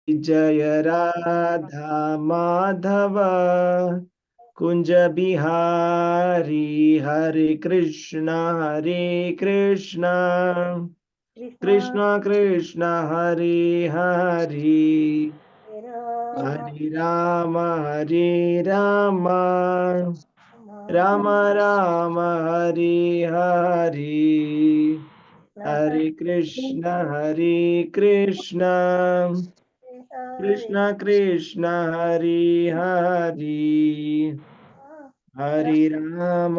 जय राधा माधव कुंज बिहारी हरे कृष्ण कृष्ण कृष्ण हरे हरे हरे राम राम राम हरे हरे हरे कृष्ण कृष्ण कृष्ण हरे हरे हरे राम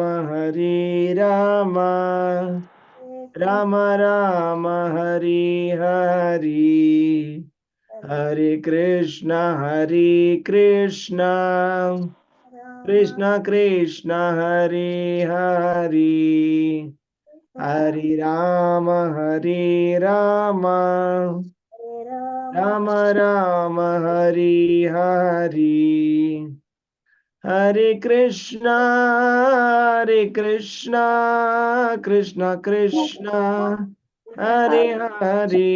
राम राम हरे हरे हरे कृष्ण कृष्ण कृष्ण हरे हरे हरे राम राम राम हरे हरे हरे कृष्ण कृष्ण कृष्ण हरे हरे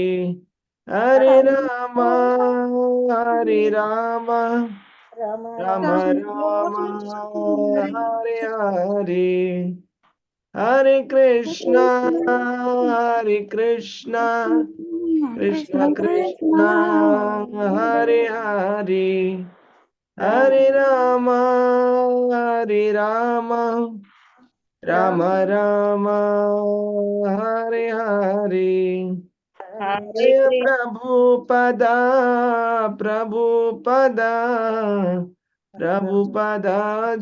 हरे राम राम राम हरे हरे हरे कृष्ण कृष्ण कृष्ण हरे हरे हरे राम राम राम हरे हरे जय प्रभुपदा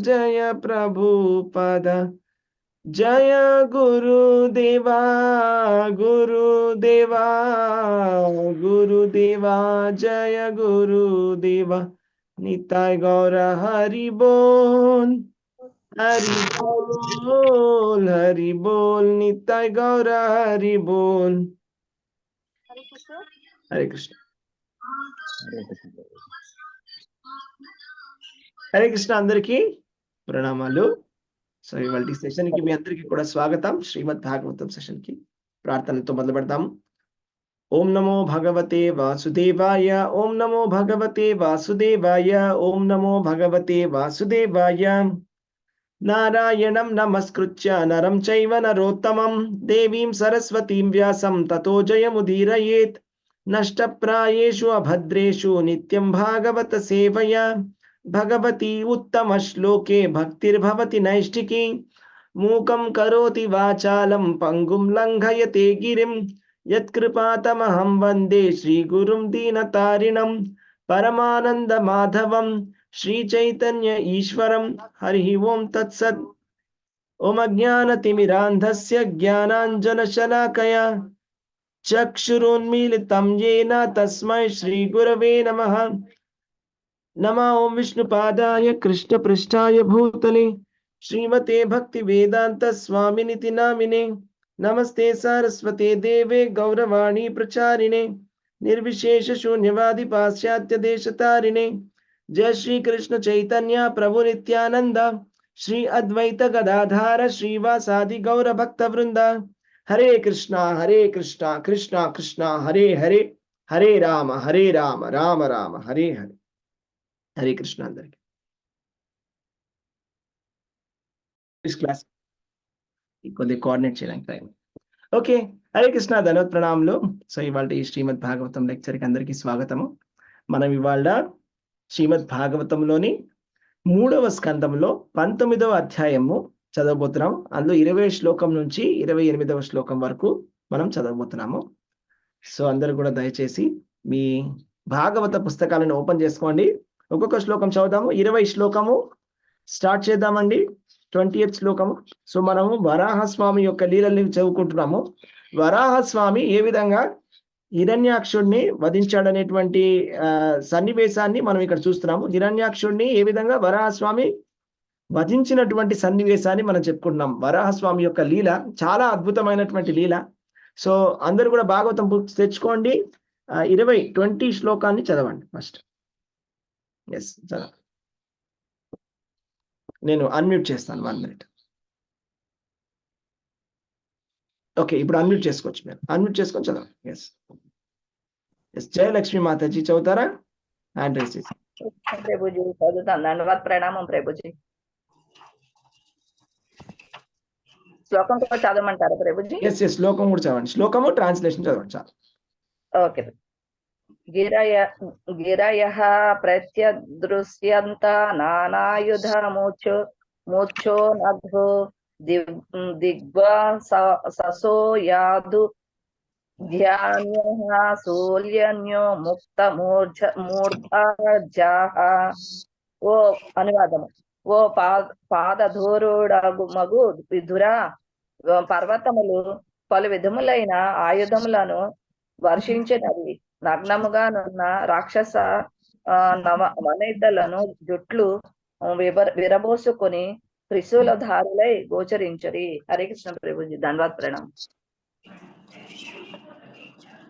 जय प्रभुपदा जय गुरुदेवा जय गुरुदेवा निताय गौर हरि बोल हरि बोल निताय गौर हरि बोल हरे कृष्ण हरे कृष्ण అందరికీ ప్రణామాలు సో ఇవాల్టి సెషన్ కి మీ అందరికీ కూడా స్వాగతం శ్రీమద్ భాగవతం సెషన్ కి ప్రార్థనతో మొదలు పెడదాం ఓం నమో భగవతే వాసుదేవాయ ఓం నమో భగవతే వాసుదేవాయ ఓం నమో భగవతే వాసుదేవాయ నారాయణం నమస్కృత్య నరం చైవ నరోత్తమం దేవీం సరస్వతీం వ్యాసం తతో జయముదీరయేత్ నష్టప్రాయేషు అభద్రేషు నిత్యం భాగవత సేవయా భగవతి ఉత్తమ శ్లోకే భక్తిర్భవతి నైష్టికి మూకం కరోతి వాచాలం పంగుం లంఘయతే గిరిం యత్కృపాతమహం వందే శ్రీగురుం దీనతారిణం పరమానంద మాధవం श्री चैतन्य ईश्वरं हरि ओम तत्सत् ओम अज्ञानतिमिरान्धस्य ज्ञानाञ्जनशलाकया चक्षुरुन्मीलितं येन तस्मै श्रीगुरवे नमः नमः ओम विष्णुपादाय कृष्णपृष्ठाय भूतले श्रीमते भक्तिवेदान्त स्वामिनिति नामिने नमस्ते सारस्वते देवे गौरवाणी प्रचारिणे निर्विशेष शून्यवादी पाश्चात्य देशतारिणे जय श्री कृष्ण चैतन्य प्रभु नित्यानंद श्री अद्वैत गदाधार श्रीवासादि गौर भक्त वृंद हरे कृष्णा कृष्णा कृष्णा हरे हरे हरे राम राम राम हरे हरे हरे कृष्ण अंदरिकी इस क्लास కొద్ది కోఆర్డినేట్ చేయడానికి టైం ఓకే హరే కృష్ణ ధన్యవాద ప్రణామాలు సో ఇవాళ ఈ శ్రీమద్ భాగవతం లెక్చర్ కి అందరికీ స్వాగతము మనం ఇవాళ శ్రీమద్ భాగవతంలోని 3వ స్కందంలో 19వ అధ్యాయము చదవబోతున్నాం అందులో 20వ శ్లోకం నుంచి 28వ శ్లోకం వరకు మనం చదవబోతున్నాము సో అందరూ కూడా దయచేసి మీ భాగవత పుస్తకాలను ఓపెన్ చేసుకోండి ఒక్కొక్క శ్లోకం చదువుదాము 20 శ్లోకము స్టార్ట్ చేద్దామండి 20th శ్లోకము సో మనము వరాహస్వామి యొక్క లీలల్ని చదువుకుంటున్నాము వరాహస్వామి ఏ విధంగా హిరణ్యాక్షుడిని వధించాడనేటువంటి సన్నివేశాన్ని మనం ఇక్కడ చూస్తున్నాము హిరణ్యాక్షుడిని ఏ విధంగా వరాహస్వామి వధించినటువంటి సన్నివేశాన్ని మనం చెప్పుకుంటున్నాం వరాహస్వామి యొక్క లీల చాలా అద్భుతమైనటువంటి లీల సో అందరూ కూడా భాగవతం బుక్స్ తెచ్చుకోండి 20 శ్లోకాన్ని చదవండి ఫస్ట్ ఎస్ చదవండి నేను అన్మ్యూట్ చేస్తాను 1 minute ఓకే ఇప్పుడు అన్మ్యూట్ చేసుకోవచ్చు మీరు అన్మ్యూట్ చేసుకొని చదవండి ఎస్ జయలక్ష్మి మాతాజీ చదువుతారా? హ్యాండ్ రైస్ చేసి. ప్రభుజీ చదువుతాను. దండవత్ ప్రణామం ప్రభుజీ. శ్లోకం కూడా చదవమంటారా ప్రభుజీ? ఎస్ శ్లోకం కూడా చదవండి. శ్లోకము ట్రాన్స్లేషన్ చదవండి చాలు. ఓకే. గిరయః ప్రత్యదృశ్యంత నానాయుధ మూర్ఛో నభో దిగ్వా ససో యాదు ధ్యాన్యః సూల్యన్యో ముక్త మూర్ధాజాః. ఓ అనువాదము. ఓ పాదధూరుడగు మగు విధురా, పర్వతములు పలు విధములైన ఆయుధములను వర్షించినవి. నగ్నముగా నున్న రాక్షస వనితలను జుట్లు విరబోసుకొని త్రిశూలధారులై గోచరించరి. హరే కృష్ణ ప్రభుజీ. ధన్యవాద ప్రణామం.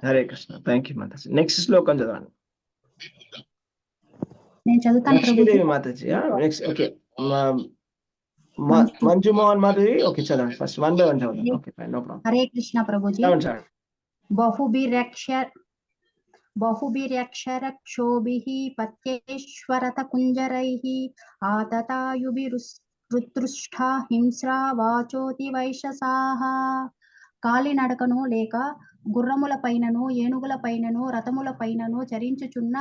హరే కృష్ణ. థ్యాంక్ యూ మాతాజీ. నెక్స్ట్ శ్లోకం చదవండి. నేను చదువుతాను లక్ష్మీదేవి మాతాజీ. Next okay. మంజు మోహన్ మాతాజీ ఓకే చదవండి. ఫస్ట్ 1 by 1 చదవండి. Okay fine, no problem. Hare Krishna ప్రభుజీ. చదవండి. బహుభిరక్షరక్షోభిః పత్యేశ్వరత కుంజరైః ఆతతాయుభిరుత్పృష్టా హింస్రా వాచోతి వైశసాః. కాలినడకను లేక గుర్రముల పైనను ఏనుగుల పైనను రథముల పైనను చరించుచున్న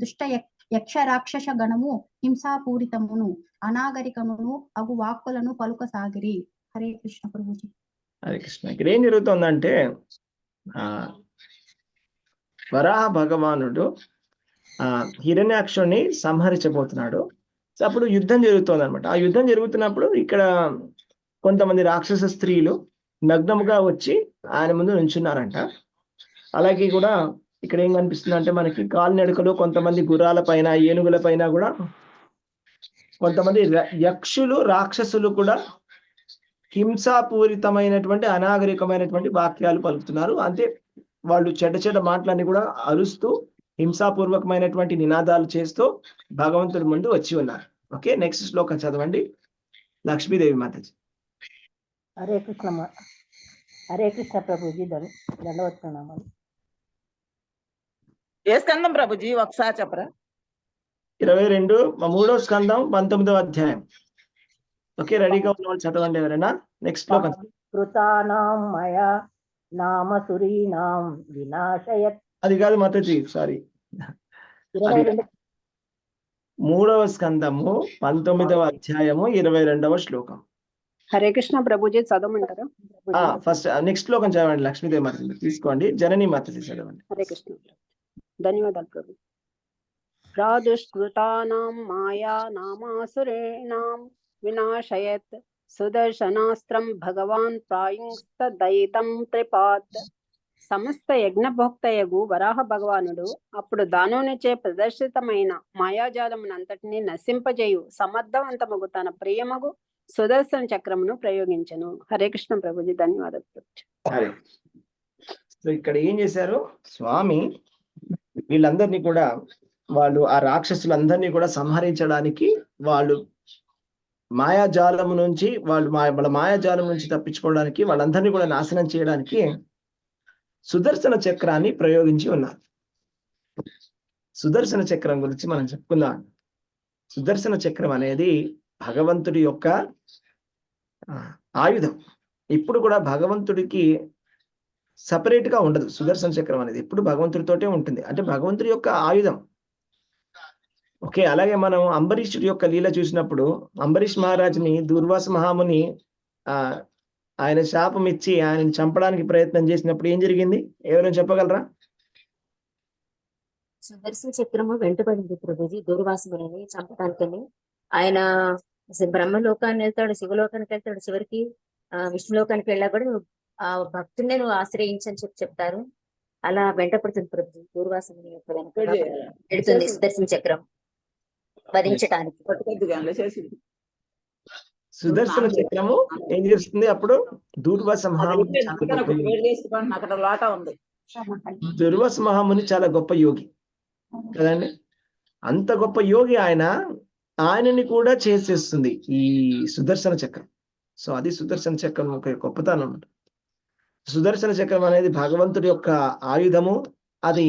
దుష్ట యక్ష రాక్షస గణము హింసాపూరితమును అనాగరికమును అగు వాక్కులను పలుకసాగిరి. హరే కృష్ణ ప్రభుజీ. హరే కృష్ణ. ఇక్కడ ఏం జరుగుతుందంటే వరాహ భగవానుడు హిరణ్యాక్షుని సంహరించబోతున్నాడు. సో అప్పుడు యుద్ధం జరుగుతుంది అనమాట. ఆ యుద్ధం జరుగుతున్నప్పుడు ఇక్కడ కొంతమంది రాక్షస స్త్రీలు నగ్నముగా వచ్చి ఆయన ముందు నుంచున్నారంట. అలాగే కూడా ఇక్కడ ఏం కనిపిస్తుంది అంటే మనకి కాలినడకలు కొంతమంది గుర్రాల పైన ఏనుగుల పైన కూడా కొంతమంది యక్షులు రాక్షసులు కూడా హింసాపూరితమైనటువంటి అనాగరికమైనటువంటి వాక్యాలు పలుకుతున్నారు. అంటే వాళ్ళు చెడ్డ మాటలన్నీ కూడా అరుస్తూ హింసాపూర్వకమైనటువంటి నినాదాలు చేస్తూ భగవంతుడి ముందు వచ్చి ఉన్నారు. ఓకే, నెక్స్ట్ శ్లోకం చదవండి. లక్ష్మీదేవి మాతాజీ. హరే కృష్ణ. హరే కృష్ణ ప్రభుజీ. దండవత్ ప్రణామాలు. ఏ స్కందం ప్రభుజీ ఒకసారి చెప్పరా? 22 3వ స్కందం 19వ అధ్యాయం. ఓకే, రెడీగా ఉన్న వాళ్ళు చదవండి ఎవరైనా. నెక్స్ట్ శ్లోకం. కృతానాం మయా నామసురీనాం వినాశయత్. అది కాదు మాతాజీ, సారీ. 3వ స్కందము 19వ అధ్యాయము 22వ శ్లోకం. హరే కృష్ణ ప్రభుజీ చదవమంటారా? ఫస్ట్ నెక్స్ట్ శ్లోకం చదవండి. లక్ష్మీదేవి మాతాజీ తీసుకోండి. జనని మాతాజీ చదవండి. హరే కృష్ణ. ధన్యవాదాలు ప్రభు. ప్రాదుష్కృతానాం మాయా నామాసురేణాం వినాశయత్ సుదర్శనాస్త్రం భగవాన్ ప్రాయుంస్తదయితం త్రిపాత్. సమస్త యజ్ఞభోక్తయగు వరాహ భగవానుడు అప్పుడు దానోనిచే ప్రదర్శితమైన మాయాజాలమునంతటిని నశింపజేయు సమర్థవంతమగు తన ప్రియమగు సుదర్శన చక్రమును ప్రయోగించను. హరే కృష్ణ ప్రభుజీ. ధన్యవాదాలు ప్రభుజీ. సో ఇక్కడ ఏం చేశారు స్వామి, వీళ్ళందరినీ కూడా వాళ్ళు ఆ రాక్షసులందరినీ కూడా సంహరించడానికి వాళ్ళు మాయాజాలము నుంచి వాళ్ళ మాయాజాలం నుంచి తప్పించుకోవడానికి వాళ్ళందరినీ కూడా నాశనం చేయడానికి సుదర్శన చక్రాన్ని ప్రయోగించి ఉన్నారు. సుదర్శన చక్రం గురించి మనం చెప్పుకుందాం. సుదర్శన చక్రం అనేది భగవంతుడి యొక్క ఆయుధం. ఇప్పుడు కూడా భగవంతుడికి సపరేట్ గా ఉండదు. సుదర్శన చక్రం అనేది ఎప్పుడు భగవంతుడితోటే ఉంటుంది. అంటే భగవంతుడి యొక్క ఆయుధం. ఓకే, అలాగే మనం అంబరీషుడి యొక్క లీల చూసినప్పుడు అంబరీష్ మహారాజుని దూర్వాస మహాముని ఆయన శాపం ఇచ్చి ఆయనని చంపడానికి ప్రయత్నం చేసినప్పుడు ఏం జరిగింది? ఎవరైనా చెప్పగలరా? సుదర్శన చక్రము వెంటబడింది ప్రభుజీ దూర్వాసుని చంపడానికని. ఆయన బ్రహ్మలోకాన్ని వెళ్తాడు, శివలోకానికి వెళ్తాడు, చివరికి విష్ణులోకానికి వెళ్ళా కూడా ఆ భక్తుడిని నువ్వు ఆశ్రయించని చెప్తారు. అలా వెంటపడుతుంది ప్రభుజీ దూర్వాసుని యొక్క వెనక వెళుతుంది సుదర్శన చక్రం వధించడానికి. సుదర్శన చక్రము ఏం చేస్తుంది? అప్పుడు దూర్వాస మహాముని దుర్వాస మహాముని చాలా గొప్ప యోగి కదండి. అంత గొప్ప యోగి ఆయనని కూడా చేసేస్తుంది ఈ సుదర్శన చక్రం. సో అది సుదర్శన చక్రం ఒక గొప్పతనం. సుదర్శన చక్రం అనేది భగవంతుడి యొక్క ఆయుధము. అది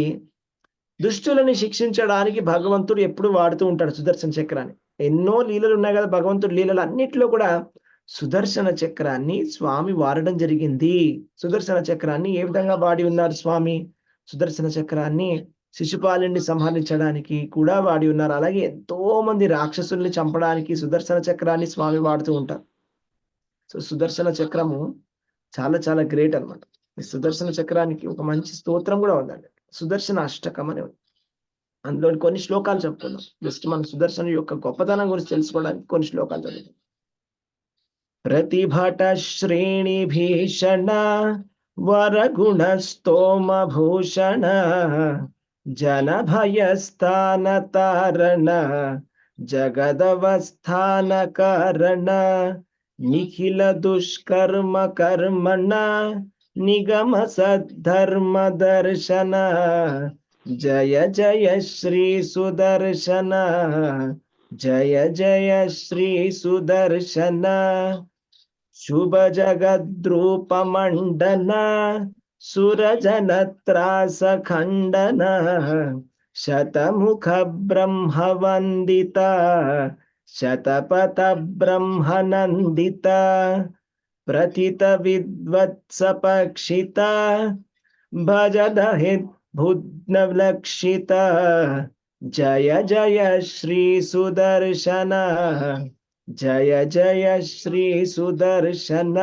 దుష్టులని శిక్షించడానికి భగవంతుడు ఎప్పుడు వాడుతూ ఉంటాడు సుదర్శన చక్రాన్ని. ఎన్నో లీలలు ఉన్నాయి కదా భగవంతుడి లీలలు అన్నిట్లో కూడా సుదర్శన చక్రాన్ని స్వామి వాడడం జరిగింది. సుదర్శన చక్రాన్ని ఏ విధంగా వాడి ఉన్నారు స్వామి? సుదర్శన చక్రాన్ని శిశుపాలుని సంహరించడానికి కూడా వాడి ఉన్నారు. అలాగే ఎంతో మంది రాక్షసుల్ని చంపడానికి సుదర్శన చక్రాన్ని స్వామి వాడుతూ ఉంటారు. సో సుదర్శన చక్రము చాలా చాలా గ్రేట్ అన్నమాట. ఈ సుదర్శన చక్రానికి ఒక మంచి స్తోత్రం కూడా ఉందండి, సుదర్శన అష్టకం అని ఉంది. అందులో కొన్ని శ్లోకాలు చెప్తున్నాం. జస్ట్ మన సుదర్శన యొక్క గొప్పతనం గురించి తెలుసుకోవడానికి కొన్ని శ్లోకాలు చదువుతాం. ప్రతిభట శ్రేణి భీషణ వరగుణ స్తోమ భూషణ జన భయస్థాన తారణ జగదవస్థాన కారణ నిఖిల దుష్కర్మ కర్మణ నిగమ సద్ధర్మ దర్శన జయ జయ శ్రీ సుదర్శన జయ జయ శ్రీ సుదర్శన శుభ జగద్రూప మండన సురజన త్రాస ఖండన శతముఖ బ్రహ్మ వందిత శతపథ బ్రహ్మనందిత ప్రతిత విద్వత్స పక్షిత భజదహిత్ భుజ్ఞలక్షిత జయ జయ శ్రీ సుదర్శన జయ జయ శ్రీ సుదర్శన.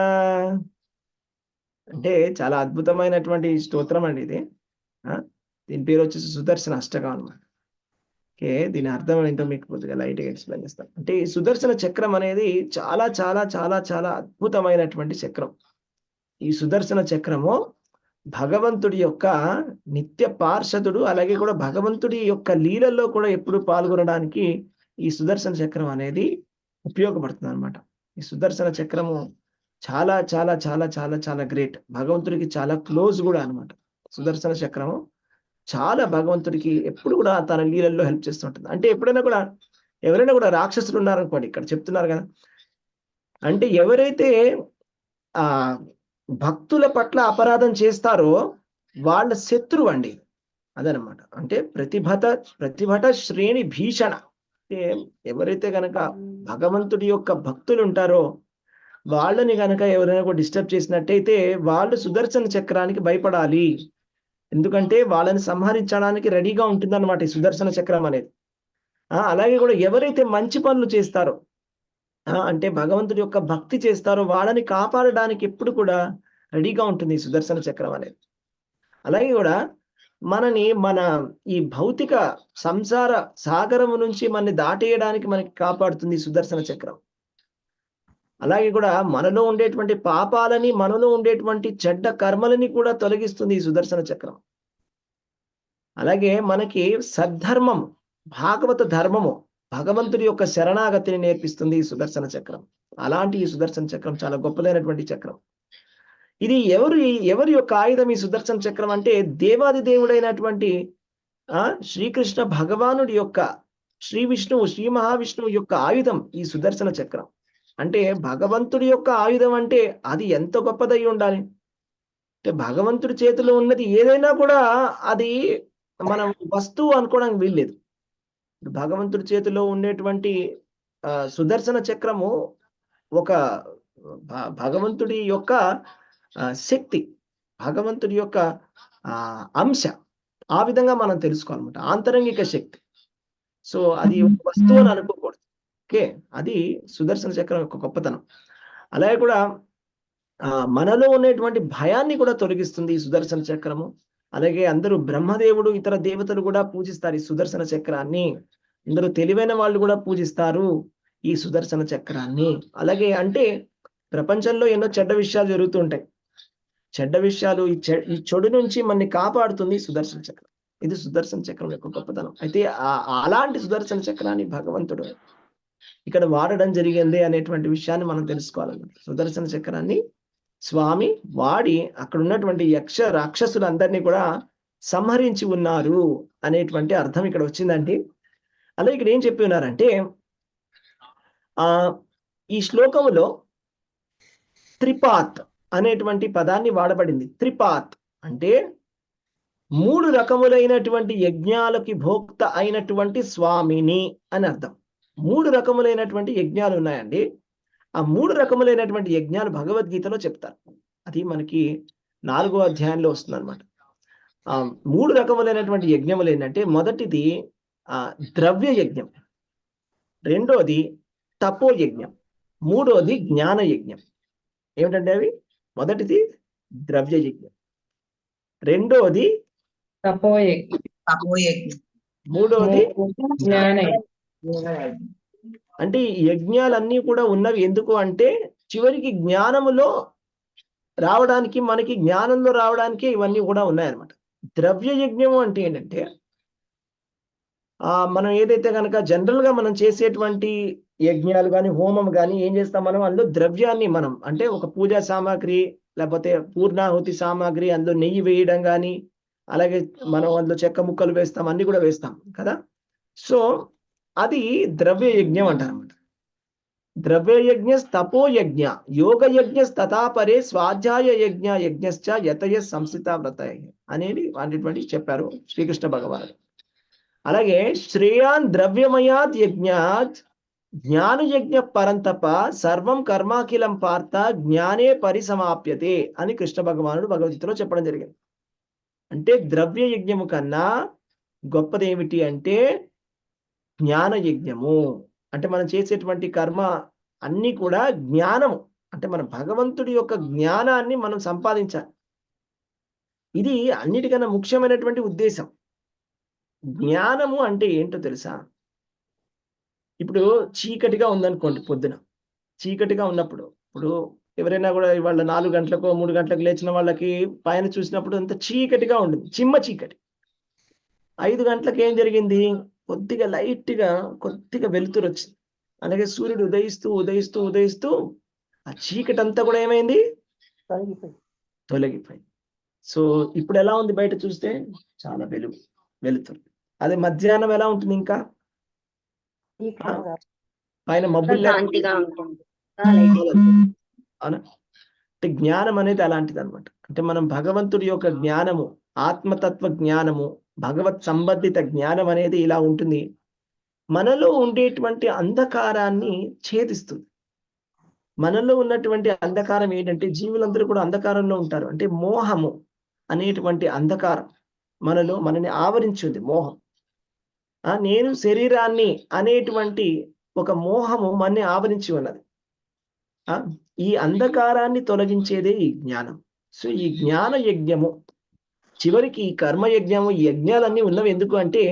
అంటే చాలా అద్భుతమైనటువంటి స్తోత్రం అండి ఇది. దీని పేరు వచ్చేసి సుదర్శన అష్టకం అన్నమాట. ఓకే, దీని అర్థం ఏంటో మీకు కొద్దిగా లైట్గా ఎక్స్ప్లెయిన్ చేస్తాను. అంటే ఈ సుదర్శన చక్రం అనేది చాలా చాలా చాలా చాలా అద్భుతమైనటువంటి చక్రం. ఈ సుదర్శన చక్రము భగవంతుడి యొక్క నిత్య పార్షదుడు, అలాగే కూడా భగవంతుడి యొక్క లీలల్లో కూడా ఎప్పుడు పాల్గొనడానికి ఈ సుదర్శన చక్రం అనేది ఉపయోగపడుతుంది అనమాట. ఈ సుదర్శన చక్రము చాలా చాలా చాలా చాలా చాలా గ్రేట్, భగవంతుడికి చాలా క్లోజ్ కూడా అనమాట. సుదర్శన చక్రము చాలా భగవంతుడికి ఎప్పుడు కూడా తన లీలల్లో హెల్ప్ చేస్తుంటుంది. అంటే ఎప్పుడైనా కూడా ఎవరైనా కూడా రాక్షసులు ఉన్నారనుకోండి, ఇక్కడ చెప్తున్నారు కదా, అంటే ఎవరైతే ఆ భక్తుల పట్ల అపరాధం చేస్తారో వాళ్ళ శత్రువు అండి, అదనమాట. అంటే ప్రతిభట శ్రేణి భీషణ, ఎవరైతే గనక భగవంతుడి యొక్క భక్తులు ఉంటారో వాళ్ళని గనక ఎవరైనా కూడా డిస్టర్బ్ చేసినట్టయితే వాళ్ళు సుదర్శన చక్రానికి భయపడాలి. ఎందుకంటే వాళ్ళని సంహరించడానికి రెడీగా ఉంటుందన్నమాట ఈ సుదర్శన చక్రం అనేది. అలాగే కూడా ఎవరైతే మంచి పనులు చేస్తారో, అంటే భగవంతుడి యొక్క భక్తి చేస్తారో వాళ్ళని కాపాడడానికి ఎప్పుడు కూడా రెడీగా ఉంటుంది ఈ సుదర్శన చక్రం అనేది. అలాగే కూడా మన ఈ భౌతిక సంసార సాగరము నుంచి మనని దాటేయడానికి మనకి కాపాడుతుంది ఈ సుదర్శన చక్రం. అలాగే కూడా మనలో ఉండేటువంటి పాపాలని, మనలో ఉండేటువంటి చెడ్డ కర్మలని కూడా తొలగిస్తుంది ఈ సుదర్శన చక్రం. అలాగే మనకి సద్ధర్మం, భాగవత ధర్మము, భగవంతుడి యొక్క శరణాగతిని నేర్పిస్తుంది ఈ సుదర్శన చక్రం. అలాంటి ఈ సుదర్శన చక్రం చాలా గొప్పదైనటువంటి చక్రం. ఇది ఎవరి యొక్క ఆయుధం ఈ సుదర్శన చక్రం అంటే దేవాది దేవుడైనటువంటి శ్రీకృష్ణ భగవానుడి యొక్క, శ్రీ మహావిష్ణువు యొక్క ఆయుధం ఈ సుదర్శన చక్రం. అంటే భగవంతుడి యొక్క ఆయుధం అంటే అది ఎంత గొప్పదై ఉండాలి. అంటే భగవంతుడి చేతిలో ఉన్నది ఏదైనా కూడా అది మనం వస్తువు అనుకోవడానికి వీల్లేదు. భగవంతుడి చేతిలో ఉండేటువంటి సుదర్శన చక్రము ఒక భగవంతుడి యొక్క శక్తి, భగవంతుడి యొక్క అంశ. ఆ విధంగా మనం తెలుసుకోవాలన్నమాట, ఆంతరంగిక శక్తి. సో అది వస్తువు అని అనుకోకూడదు. ఓకే, అది సుదర్శన చక్రం యొక్క గొప్పతనం. అలాగే కూడా మనలో ఉండేటువంటి భయాన్ని కూడా తొలగిస్తుంది ఈ సుదర్శన చక్రము. అలాగే అందరూ బ్రహ్మదేవుడు, ఇతర దేవతలు కూడా పూజిస్తారు ఈ సుదర్శన చక్రాన్ని. అందరూ తెలివైన వాళ్ళు కూడా పూజిస్తారు ఈ సుదర్శన చక్రాన్ని. అలాగే అంటే ప్రపంచంలో ఎన్నో చెడ్డ విషయాలు జరుగుతూ ఉంటాయి. చెడ్డ విషయాలు, ఈ చెడు నుంచి మనని కాపాడుతుంది సుదర్శన చక్రం. ఇది సుదర్శన చక్రం యొక్క గొప్పతనం. అయితే అలాంటి సుదర్శన చక్రాన్ని భగవంతుడు ఇక్కడ వాడడం జరిగింది అనేటువంటి విషయాన్ని మనం తెలుసుకోవాలన్నమాట. సుదర్శన చక్రాన్ని స్వామి వాడి అక్కడ ఉన్నటువంటి యక్ష రాక్షసులందరినీ కూడా సంహరించి ఉన్నారు అనేటువంటి అర్థం ఇక్కడ వచ్చిందండి. అలాగే ఇక్కడ ఏం చెప్పి ఉన్నారంటే ఈ శ్లోకములో త్రిపాత్ అనేటువంటి పదాన్ని వాడబడింది. త్రిపాత్ అంటే మూడు రకములైనటువంటి యజ్ఞాలకి భోక్త అయినటువంటి స్వామిని అని అర్థం. మూడు రకములైనటువంటి యజ్ఞాలు ఉన్నాయండి. ఆ మూడు రకములైనటువంటి యజ్ఞాలు భగవద్గీతలో చెప్తారు. అది మనకి 4వ అధ్యాయంలో వస్తుంది అనమాట. ఆ మూడు రకములైనటువంటి యజ్ఞములు ఏంటంటే, మొదటిది ద్రవ్య యజ్ఞం, రెండోది తపో యజ్ఞం, మూడోది జ్ఞాన యజ్ఞం. ఏమిటంటే అవి? మొదటిది ద్రవ్య యజ్ఞం, రెండోది మూడోది అంటే ఈ యజ్ఞాలన్నీ కూడా ఉన్నవి ఎందుకు అంటే, చివరికి జ్ఞానములో రావడానికి, మనకి జ్ఞానంలో రావడానికి ఇవన్నీ కూడా ఉన్నాయన్నమాట. ద్రవ్య యజ్ఞము అంటే ఏంటంటే, మనం ఏదైతే కనుక జనరల్ గా మనం చేసేటువంటి యజ్ఞాలు కానీ, హోమం కానీ ఏం చేస్తాం మనం, అందులో ద్రవ్యాన్ని మనం అంటే ఒక పూజా సామాగ్రి లేకపోతే పూర్ణాహుతి సామాగ్రి, అందులో నెయ్యి వేయడం కానీ, అలాగే మనం అందులో చెక్క ముక్కలు వేస్తాం, అన్ని కూడా వేస్తాం కదా. సో అది ద్రవ్య యజ్ఞం అంటారు అన్నమాట. ద్రవ్య యజ్ఞ తపో యజ్ఞ యోగ యజ్ఞ తథాపరే స్వాధ్యాయ యజ్ఞ యజ్ఞశ్చ యతయ సంస్థిత వ్రత అనేది అనేటువంటి చెప్పారు శ్రీకృష్ణ భగవానుడు. అలాగే శ్రేయాన్ ద్రవ్యమయాత్ యజ్ఞాత్ జ్ఞాన యజ్ఞ పరంతప సర్వం కర్మాఖిలం పార్థ జ్ఞానే పరిసమాప్యతే అని కృష్ణ భగవానుడు భగవద్గీతలో చెప్పడం జరిగింది. అంటే ద్రవ్య యజ్ఞము కన్నా గొప్పది ఏమిటి అంటే జ్ఞాన యజ్ఞము. అంటే మనం చేసేటువంటి కర్మ అన్ని కూడా జ్ఞానము, అంటే మన భగవంతుడి యొక్క జ్ఞానాన్ని మనం సంపాదించాలి. ఇది అన్నిటికన్నా ముఖ్యమైనటువంటి ఉద్దేశం. జ్ఞానము అంటే ఏంటో తెలుసా? ఇప్పుడు చీకటిగా ఉందనుకోండి, పొద్దున చీకటిగా ఉన్నప్పుడు, ఇప్పుడు ఎవరైనా కూడా ఇవాళ 4 గంటలకు 3 గంటలకు లేచిన వాళ్ళకి పైన చూసినప్పుడు అంత చీకటిగా ఉంటుంది, చిమ్మ చీకటి. 5 గంటలకు ఏం జరిగింది? కొద్దిగా లైట్ గా కొద్దిగా వెలుతురు వచ్చింది. అలాగే సూర్యుడు ఉదయిస్తూ ఉదయిస్తూ ఉదయిస్తూ ఆ చీకటి అంతా కూడా ఏమైంది? తొలగిపోయింది. సో ఇప్పుడు ఎలా ఉంది? బయట చూస్తే చాలా వెలుతురు. అదే మధ్యాహ్నం ఎలా ఉంటుంది? ఇంకా పైన మబ్బులు శాంతిగా ఉంటుంది. అవునా? అంటే జ్ఞానం అనేది అలాంటిది అనమాట. అంటే మనం భగవంతుడి యొక్క జ్ఞానము, ఆత్మతత్వ జ్ఞానము, భగవత్ సంబంధిత జ్ఞానం అనేది ఇలా ఉంటుంది. మనలో ఉండేటువంటి అంధకారాన్ని ఛేదిస్తుంది. మనలో ఉన్నటువంటి అంధకారం ఏంటంటే, జీవులందరూ కూడా అంధకారంలో ఉంటారు. అంటే మోహము అనేటువంటి అంధకారం మనని ఆవరించింది. మోహం, నేను శరీరాన్ని అనేటువంటి ఒక మోహము మనని ఆవరించి ఉన్నది. ఈ అంధకారాన్ని తొలగించేదే ఈ జ్ఞానం. సో ఈ జ్ఞాన యజ్ఞము, చివరికి ఈ కర్మయజ్ఞము, ఈ యజ్ఞాలన్నీ ఉన్నవి ఎందుకు అంటే,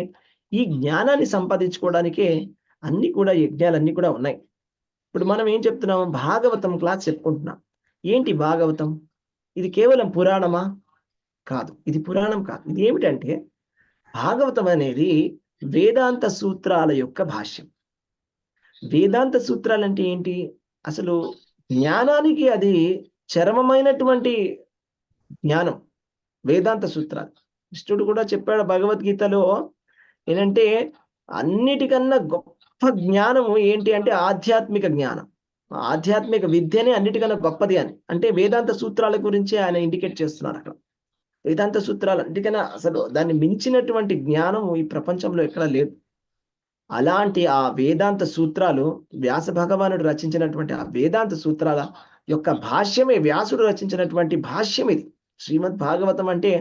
ఈ జ్ఞానాన్ని సంపాదించుకోవడానికే అన్ని కూడా యజ్ఞాలన్నీ కూడా ఉన్నాయి. ఇప్పుడు మనం ఏం చెప్తున్నాము? భాగవతం క్లాస్ చెప్పుకుంటున్నాం. ఏంటి భాగవతం? ఇది కేవలం పురాణమా? కాదు, ఇది పురాణం కాదు. ఇది ఏమిటంటే, భాగవతం అనేది వేదాంత సూత్రాల యొక్క భాష్యం. వేదాంత సూత్రాలు అంటే ఏంటి? అసలు జ్ఞానానికి అది చరమమైనటువంటి జ్ఞానం వేదాంత సూత్రాలు. కృష్ణుడు కూడా చెప్పాడు భగవద్గీతలో ఏంటంటే, అన్నిటికన్నా గొప్ప జ్ఞానము ఏంటి అంటే ఆధ్యాత్మిక జ్ఞానం. ఆధ్యాత్మిక విద్యనే అన్నిటికన్నా గొప్పది అని. అంటే వేదాంత సూత్రాల గురించి ఆయన ఇండికేట్ చేస్తున్నారు అక్కడ. వేదాంత సూత్రాలు అన్నిటికన్నా అసలు దాన్ని మించినటువంటి జ్ఞానం ఈ ప్రపంచంలో ఎక్కడా లేదు. అలాంటి ఆ వేదాంత సూత్రాలు, వ్యాస భగవానుడు రచించినటువంటి ఆ వేదాంత సూత్రాల యొక్క భాష్యమే, వ్యాసుడు రచించినటువంటి భాష్యం ఇది. శ్రీమద్ భాగవతం అంటే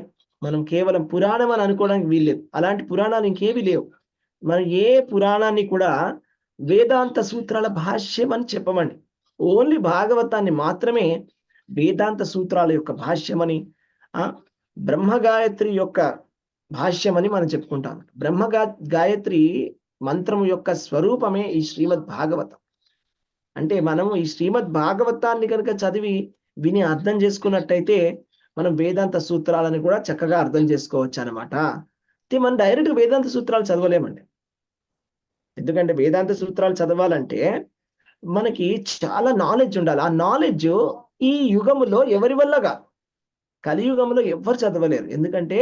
మనం కేవలం పురాణం అని అనుకోవడానికి వీల్లేదు. అలాంటి పురాణాలు ఇంకేవి లేవు. మనం ఏ పురాణాన్ని కూడా వేదాంత సూత్రాల భాష్యం అని చెప్పమండి. ఓన్లీ భాగవతాన్ని మాత్రమే వేదాంత సూత్రాల యొక్క భాష్యమని, బ్రహ్మగాయత్రి యొక్క భాష్యమని మనం చెప్పుకుంటాం. గాయత్రి మంత్రము యొక్క స్వరూపమే ఈ శ్రీమద్ భాగవతం. అంటే మనము ఈ శ్రీమద్ భాగవతాన్ని కనుక చదివి విని అర్థం చేసుకున్నట్టయితే మనం వేదాంత సూత్రాలను కూడా చక్కగా అర్థం చేసుకోవచ్చు అనమాట. మనం డైరెక్ట్ వేదాంత సూత్రాలు చదవలేమండి. ఎందుకంటే వేదాంత సూత్రాలు చదవాలంటే మనకి చాలా నాలెడ్జ్ ఉండాలి. ఆ నాలెడ్జ్ ఈ యుగములో ఎవరి వల్ల కాదు. కలియుగంలో ఎవ్వరు చదవలేరు. ఎందుకంటే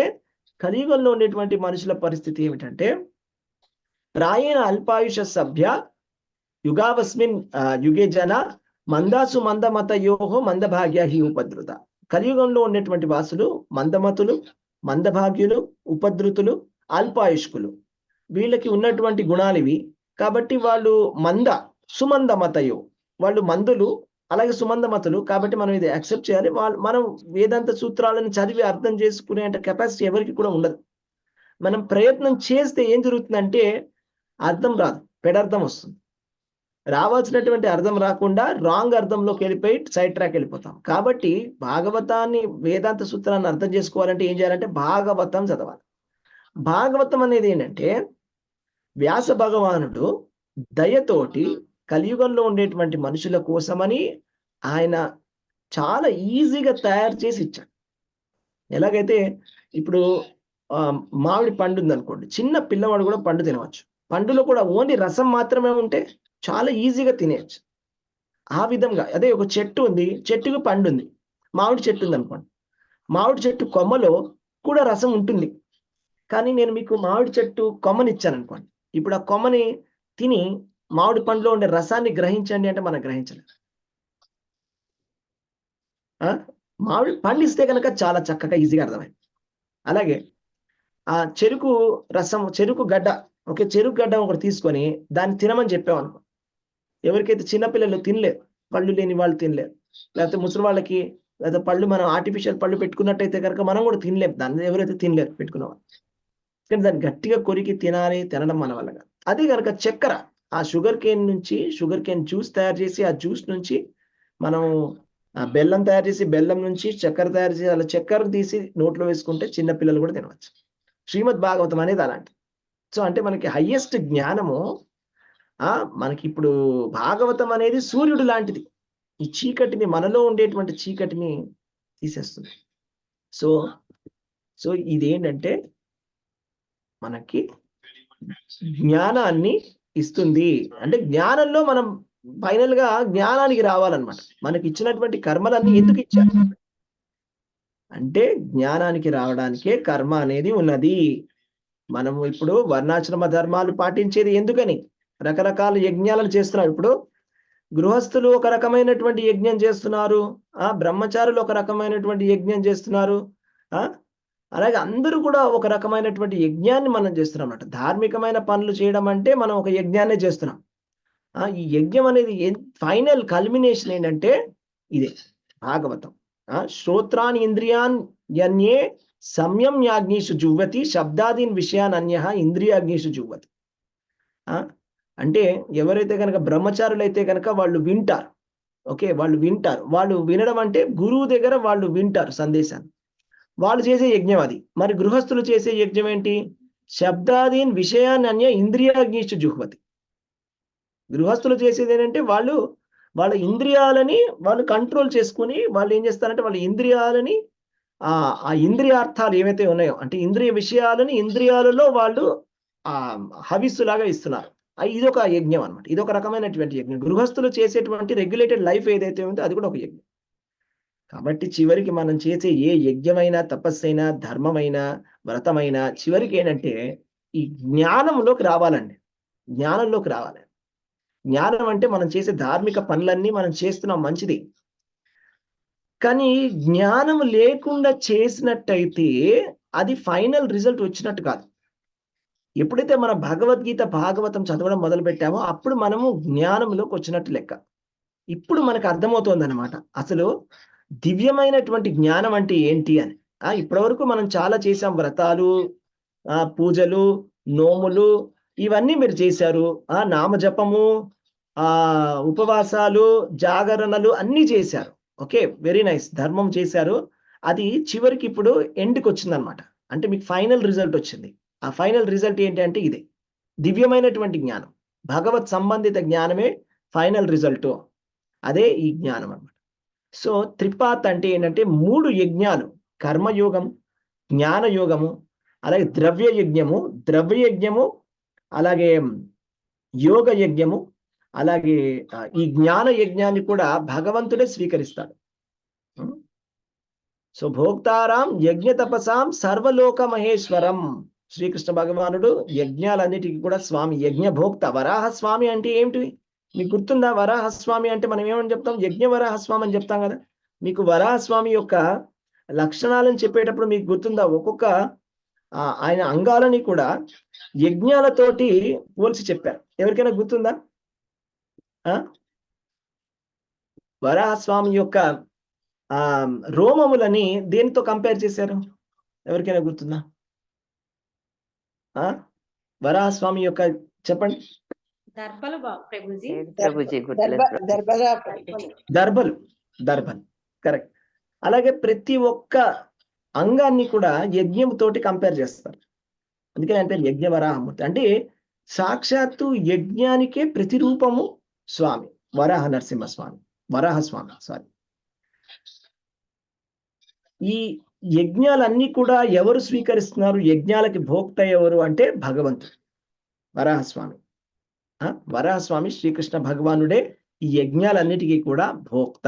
కలియుగంలో ఉండేటువంటి మనుషుల పరిస్థితి ఏమిటంటే, ప్రాయేణ అల్పాయుష సభ్య యుగావస్మిన్ యుగే జన మందాసు మందమతయోహో మందభాగ్య హి ఉపద్రుత. కలియుగంలో ఉండేటువంటి వాసులు మందమతులు, మందభాగ్యులు, ఉపద్రుతులు, అల్పాయుష్కులు, వీళ్ళకి ఉన్నటువంటి గుణాలు ఇవి. కాబట్టి వాళ్ళు సుమందమతయో, వాళ్ళు మందులు అలాగే సుమందమతులు. కాబట్టి మనం ఇది యాక్సెప్ట్ చేయాలి. మనం వేదాంత సూత్రాలను చదివి అర్థం చేసుకునే అంటే కెపాసిటీ ఎవరికి కూడా ఉండదు. మనం ప్రయత్నం చేస్తే ఏం జరుగుతుందంటే అర్థం రాదు, పెడర్థం వస్తుంది. రావాల్సినటువంటి అర్థం రాకుండా రాంగ్ అర్థంలోకి వెళ్ళిపోయి సైడ్ ట్రాక్ వెళ్ళిపోతాం. కాబట్టి భాగవతాన్ని, వేదాంత సూత్రాన్ని అర్థం చేసుకోవాలంటే ఏం చేయాలంటే భాగవతం చదవాలి. భాగవతం అనేది ఏంటంటే వ్యాస భగవానుడు దయతోటి కలియుగంలో ఉండేటువంటి మనుషుల కోసమని ఆయన చాలా ఈజీగా తయారు చేసి ఇచ్చాడు. ఎలాగైతే ఇప్పుడు మామిడి పండు ఉంది అనుకోండి, చిన్న పిల్లవాడు కూడా పండు తినవచ్చు. పండులో కూడా ఓన్లీ రసం మాత్రమే ఉంటే చాలా ఈజీగా తినేయచ్చు. ఆ విధంగా అదే ఒక చెట్టు ఉంది, చెట్టుకు పండు ఉంది. మామిడి చెట్టు ఉంది అనుకోండి, మామిడి చెట్టు కొమ్మలో కూడా రసం ఉంటుంది. కానీ నేను మీకు మామిడి చెట్టు కొమ్మని ఇచ్చాను అనుకోండి, ఇప్పుడు ఆ కొమ్మని తిని మామిడి పండులో ఉండే రసాన్ని గ్రహించండి అంటే మనం గ్రహించలేం. మామిడి పండిస్తే కనుక చాలా చక్కగా ఈజీగా అర్థమైంది. అలాగే ఆ చెరుకు రసం, చెరుకు గడ్డ, ఓకే, చెరుకు గడ్డ ఒకటి తీసుకొని దాన్ని తినమని చెప్పామనుకో, ఎవరికైతే చిన్నపిల్లలు తినలేరు, పళ్ళు లేని వాళ్ళు తినలేరు, లేకపోతే ముసలి వాళ్ళకి, లేకపోతే పళ్ళు మనం ఆర్టిఫిషియల్ పళ్ళు పెట్టుకున్నట్టయితే కనుక మనం కూడా తినలేము. దాన్ని ఎవరైతే తినలేరు పెట్టుకున్నవాళ్ళు, కానీ దాన్ని గట్టిగా కొరికి తినాలి, తినడం మన వల్ల కాదు. అదే కనుక చక్కెర, ఆ షుగర్ కేన్ జ్యూస్ తయారు చేసి, ఆ జ్యూస్ నుంచి మనం బెల్లం తయారు చేసి, బెల్లం నుంచి చక్కెర తయారు చేసి, అలా చక్కెర తీసి నోట్లో వేసుకుంటే చిన్న పిల్లలు కూడా తినవచ్చు. శ్రీమద్ భాగవతం అనేది అలాంటి. సో అంటే మనకి హయ్యెస్ట్ జ్ఞానము, మనకి ఇప్పుడు భాగవతం అనేది సూర్యుడు లాంటిది. ఈ చీకటిని, మనలో ఉండేటువంటి చీకటిని తీసేస్తుంది. సో ఇదేంటంటే మనకి జ్ఞానాన్ని ఇస్తుంది. అంటే జ్ఞానంలో మనం ఫైనల్ గా జ్ఞానానికి రావాలన్నమాట. మనకి ఇచ్చినటువంటి కర్మలన్నీ ఎందుకు ఇచ్చారు అంటే జ్ఞానానికి రావడానికే కర్మ అనేది ఉన్నది. మనము ఇప్పుడు వర్ణాశ్రమ ధర్మాలు పాటించేది ఎందుకని? రకరకాల యజ్ఞాలను చేస్తున్నారు. ఇప్పుడు గృహస్థులు ఒక రకమైనటువంటి యజ్ఞం చేస్తున్నారు, బ్రహ్మచారులు ఒక రకమైనటువంటి యజ్ఞం చేస్తున్నారు, అలాగే అందరూ కూడా ఒక రకమైనటువంటి యజ్ఞాన్ని మనం చేస్తున్నాం అన్నమాట. ధార్మికమైన పనులు చేయడం అంటే మనం ఒక యజ్ఞాన్ని చేస్తున్నాం. ఈ యజ్ఞం అనేది ఫైనల్ కల్మినేషన్ ఏంటంటే ఇదే భాగవతం. శ్రోత్రాన్ ఇంద్రియాన్ యన్యే సంయం యాజ్ఞీషు జువ్వతి శబ్దాదీన్ విషయాన్ అన్య ఇంద్రియాగ్నిషు జువ్వతి. అంటే ఎవరైతే కనుక బ్రహ్మచారులు అయితే కనుక వాళ్ళు వింటారు, ఓకే, వాళ్ళు వింటారు. వాళ్ళు వినడం అంటే గురువు దగ్గర వాళ్ళు వింటారు సందేశాన్ని, వాళ్ళు చేసే యజ్ఞం అది. మరి గృహస్థులు చేసే యజ్ఞం ఏంటి? శబ్దాదీన్ విషయాన్ని అన్య ఇంద్రియాగ్నిషు జుహ్వతి. గృహస్థులు చేసేది ఏంటంటే వాళ్ళ ఇంద్రియాలని వాళ్ళు కంట్రోల్ చేసుకుని వాళ్ళు ఏం చేస్తారంటే వాళ్ళ ఇంద్రియాలని, ఆ ఇంద్రియార్థాలు ఏవైతే ఉన్నాయో అంటే ఇంద్రియ విషయాలని ఇంద్రియాలలో వాళ్ళు హవిస్సులాగా ఇస్తున్నారు. ఇదొక యజ్ఞం అనమాట. ఇదొక రకమైనటువంటి యజ్ఞం. గృహస్థులు చేసేటువంటి రెగ్యులేటెడ్ లైఫ్ ఏదైతే ఉందో అది కూడా ఒక యజ్ఞం. కాబట్టి చివరికి మనం చేసే ఏ యజ్ఞమైనా, తపస్సైనా, ధర్మమైనా, వ్రతమైనా చివరికి ఏంటంటే ఈ జ్ఞానంలోకి రావాలండి. జ్ఞానంలోకి రావాలి. జ్ఞానం అంటే మనం చేసే ధార్మిక పనులన్నీ మనం చేస్తున్నాం, మంచిది. కానీ జ్ఞానం లేకుండా చేసినట్టయితే అది ఫైనల్ రిజల్ట్ వచ్చినట్టు కాదు. ఎప్పుడైతే మన భగవద్గీత, భాగవతం చదవడం మొదలు పెట్టామో అప్పుడు మనము జ్ఞానంలోకి వచ్చినట్టు లెక్క. ఇప్పుడు మనకు అర్థమవుతోంది అనమాట అసలు దివ్యమైనటువంటి జ్ఞానం అంటే ఏంటి అని. ఇప్పటివరకు మనం చాలా చేసాం, వ్రతాలు, పూజలు, నోములు, ఇవన్నీ మీరు చేశారు. నామజపము, ఉపవాసాలు, జాగరణలు అన్నీ చేశారు. ఓకే, వెరీ నైస్, ధర్మం చేశారు. అది చివరికి ఇప్పుడు ఎండ్కి వచ్చిందనమాట. అంటే మీకు ఫైనల్ రిజల్ట్ వచ్చింది. ఆ ఫైనల్ రిజల్ట్ ఏంటి అంటే ఇదే దివ్యమైనటువంటి జ్ఞానం. భగవత్ సంబంధిత జ్ఞానమే ఫైనల్ రిజల్ట్. అదే ఈ జ్ఞానం అన్నమాట. సో త్రిపాత్ అంటే ఏంటంటే 3 యజ్ఞాలు: కర్మయోగం, జ్ఞానయోగము, అలాగే ద్రవ్యయజ్ఞము, అలాగే యోగ యజ్ఞము, అలాగే ఈ జ్ఞాన యజ్ఞాన్ని కూడా భగవంతుడే స్వీకరిస్తాడు. సో భోక్తారాం యజ్ఞ తపసాం సర్వలోక మహేశ్వరం. శ్రీకృష్ణ భగవానుడు యజ్ఞాలన్నిటికీ కూడా స్వామి, యజ్ఞ భోక్త. వరాహస్వామి అంటే ఏమిటి మీకు గుర్తుందా? వరాహస్వామి అంటే మనం ఏమని చెప్తాం? యజ్ఞ వరాహస్వామి అని చెప్తాం కదా. మీకు వరాహస్వామి యొక్క లక్షణాలను చెప్పేటప్పుడు మీకు గుర్తుందా, ఒక్కొక్క ఆయన అంగాలని కూడా యజ్ఞాలతోటి పోల్చి చెప్పారు. ఎవరికైనా గుర్తుందా? వరాహస్వామి యొక్క రోమములని దేనితో కంపేర్ చేశారు? ఎవరికైనా గుర్తుందా? వరాహస్వామి యొక్క చెప్పండి. దర్భలు ప్రభుజీ. ప్రభుజీ గుర్తులేదు. దర్భలు కరెక్ట్. అలాగే ప్రతి ఒక్క అంగాన్ని కూడా యజ్ఞంతోటి కంపేర్ చేస్తారు. అందుకని అంటే యజ్ఞ వరాహమూర్తి అంటే సాక్షాత్తు యజ్ఞానికే ప్రతిరూపము స్వామి వరాహ నరసింహస్వామి, వరాహస్వామి. సారీ, ఈ యజ్ఞాలన్నీ కూడా ఎవరు స్వీకరిస్తున్నారు? యజ్ఞాలకి భోక్త ఎవరు అంటే భగవంతుడు, వరాహస్వామి. వరాహస్వామి శ్రీకృష్ణ భగవానుడే ఈ యజ్ఞాలన్నిటికీ కూడా భోక్త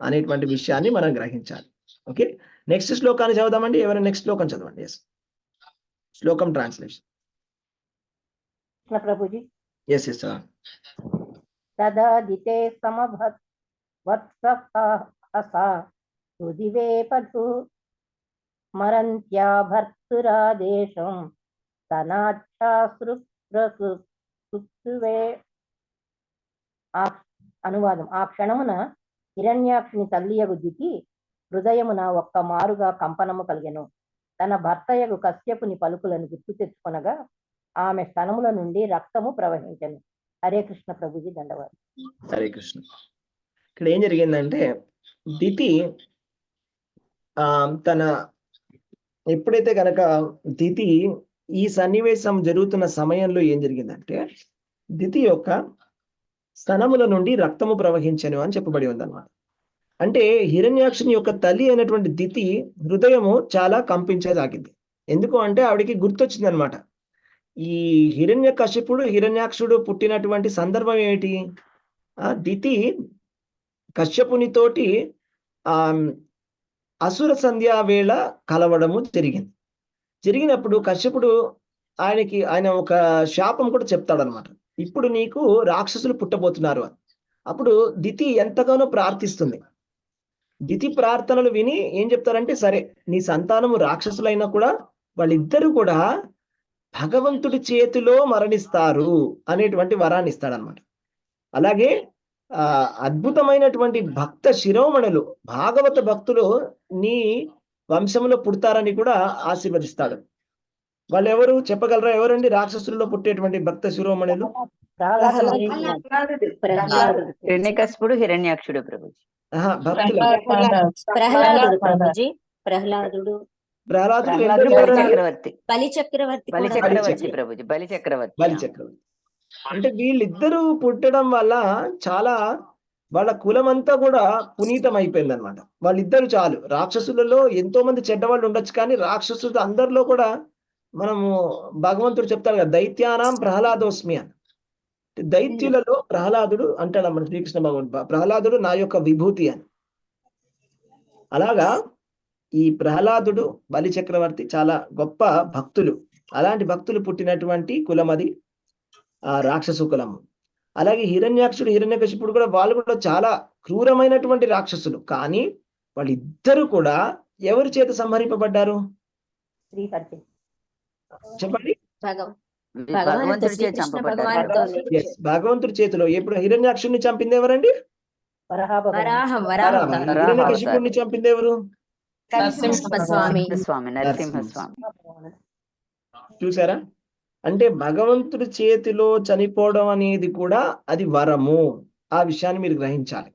అనేటువంటి విషయాన్ని మనం గ్రహించాలి. ఓకే, నెక్స్ట్ శ్లోకాన్ని చదువుదామండి. ఎవరైనా నెక్స్ట్ శ్లోకం చదవండి. శ్లోకం ట్రాన్స్లేషన్. ప్రభుజీ. Yes yes. తదాదితే సమవత్సహసా సుదివేపథు స్మరంత్యా భర్తురాదేశం తనాచ్ఛాశ్రుప్రసుప్తువే. అనువాదం: ఆ క్షణమున హిరణ్యాక్షుని తల్లియగు దితి హృదయమున ఒక్క మారుగా కంపనము కలిగెను. తన భర్తయగు కశ్యపుని పలుకులను గుర్తు తెచ్చుకొనగా ఆమె స్తనముల నుండి రక్తము ప్రవహించెను. హరే కృష్ణ ప్రభుజీ, దండవారు. హరే కృష్ణ. ఇక్కడ ఏం జరిగిందంటే దితి తన ఎప్పుడైతే కనుక దితి ఈ సన్నివేశం జరుగుతున్న సమయంలో ఏం జరిగిందంటే దితి యొక్క స్తనముల నుండి రక్తము ప్రవహించెను అని చెప్పబడి ఉందన్నమాట. అంటే హిరణ్యాక్షుని యొక్క తల్లి అయినటువంటి దితి హృదయము చాలా కంపించసాగింది. ఎందుకు అంటే ఆవిడికి గుర్తొచ్చింది అనమాట, ఈ హిరణ్యాక్షుడు పుట్టినటువంటి సందర్భం ఏమిటి? దితి కశ్యపునితోటి అసుర సంధ్యా వేళ కలవడము జరిగినప్పుడు కశ్యపుడు ఆయన ఒక శాపం కూడా చెప్తాడనమాట, ఇప్పుడు నీకు రాక్షసులు పుట్టబోతున్నారు అని. అప్పుడు దితి ఎంతగానో ప్రార్థిస్తుంది. దితి ప్రార్థనలు విని ఏం చెప్తారంటే, సరే నీ సంతానము రాక్షసులైనా కూడా వాళ్ళిద్దరూ కూడా భగవంతుడి చేతిలో మరణిస్తారు అనేటువంటి వరాన్ని ఇస్తాడనమాట. అలాగే అద్భుతమైనటువంటి భక్త శిరోమణులు, భాగవత భక్తులు నీ వంశంలో పుడతారని కూడా ఆశీర్వదిస్తాడు. వాళ్ళు ఎవరు చెప్పగలరా? ఎవరండి రాక్షసుల్లో పుట్టేటువంటి భక్త శిరోమణులు? హిరణ్యకశిపుడు, హిరణ్యాక్షుడు ప్రభుజీ. ప్రహ్లాదుడు బలిచక్రవర్తి. అంటే వీళ్ళిద్దరూ పుట్టడం వల్ల చాలా వాళ్ళ కులమంతా కూడా పునీతం అయిపోయింది అనమాట. వాళ్ళిద్దరు చాలు. రాక్షసులలో ఎంతో మంది చెడ్డవాళ్ళు ఉండొచ్చు, కానీ రాక్షసులు అందరిలో కూడా మనము భగవంతుడు చెప్తాడు కదా, దైత్యానాం ప్రహ్లాదోస్మి అని. దైత్యులలో ప్రహ్లాదుడు అంటాడు మన శ్రీకృష్ణ భగవానుడు, ప్రహ్లాదుడు నా యొక్క విభూతి అని. అలాగా ఈ ప్రహ్లాదుడు, బలి చక్రవర్తి చాలా గొప్ప భక్తులు. అలాంటి భక్తులు పుట్టినటువంటి కులం అది రాక్షసు కులము. అలాగే హిరణ్యకశిపుడు కూడా వాళ్ళు కూడా చాలా క్రూరమైనటువంటి రాక్షసులు. కానీ వాళ్ళిద్దరూ కూడా ఎవరి చేత సంహరింపబడ్డారు చెప్పండి? భగవంతుడి చేతిలో. ఎప్పుడు హిరణ్యాక్షుడిని చంపింది ఎవరండి? హిరణ్యకశిపుడిని చంపింది ఎవరు? నరసింహస్వామి. చూసారా? అంటే భగవంతుడి చేతిలో చనిపోవడం అనేది కూడా అది వరము. ఆ విషయాన్ని మీరు గ్రహించాలి.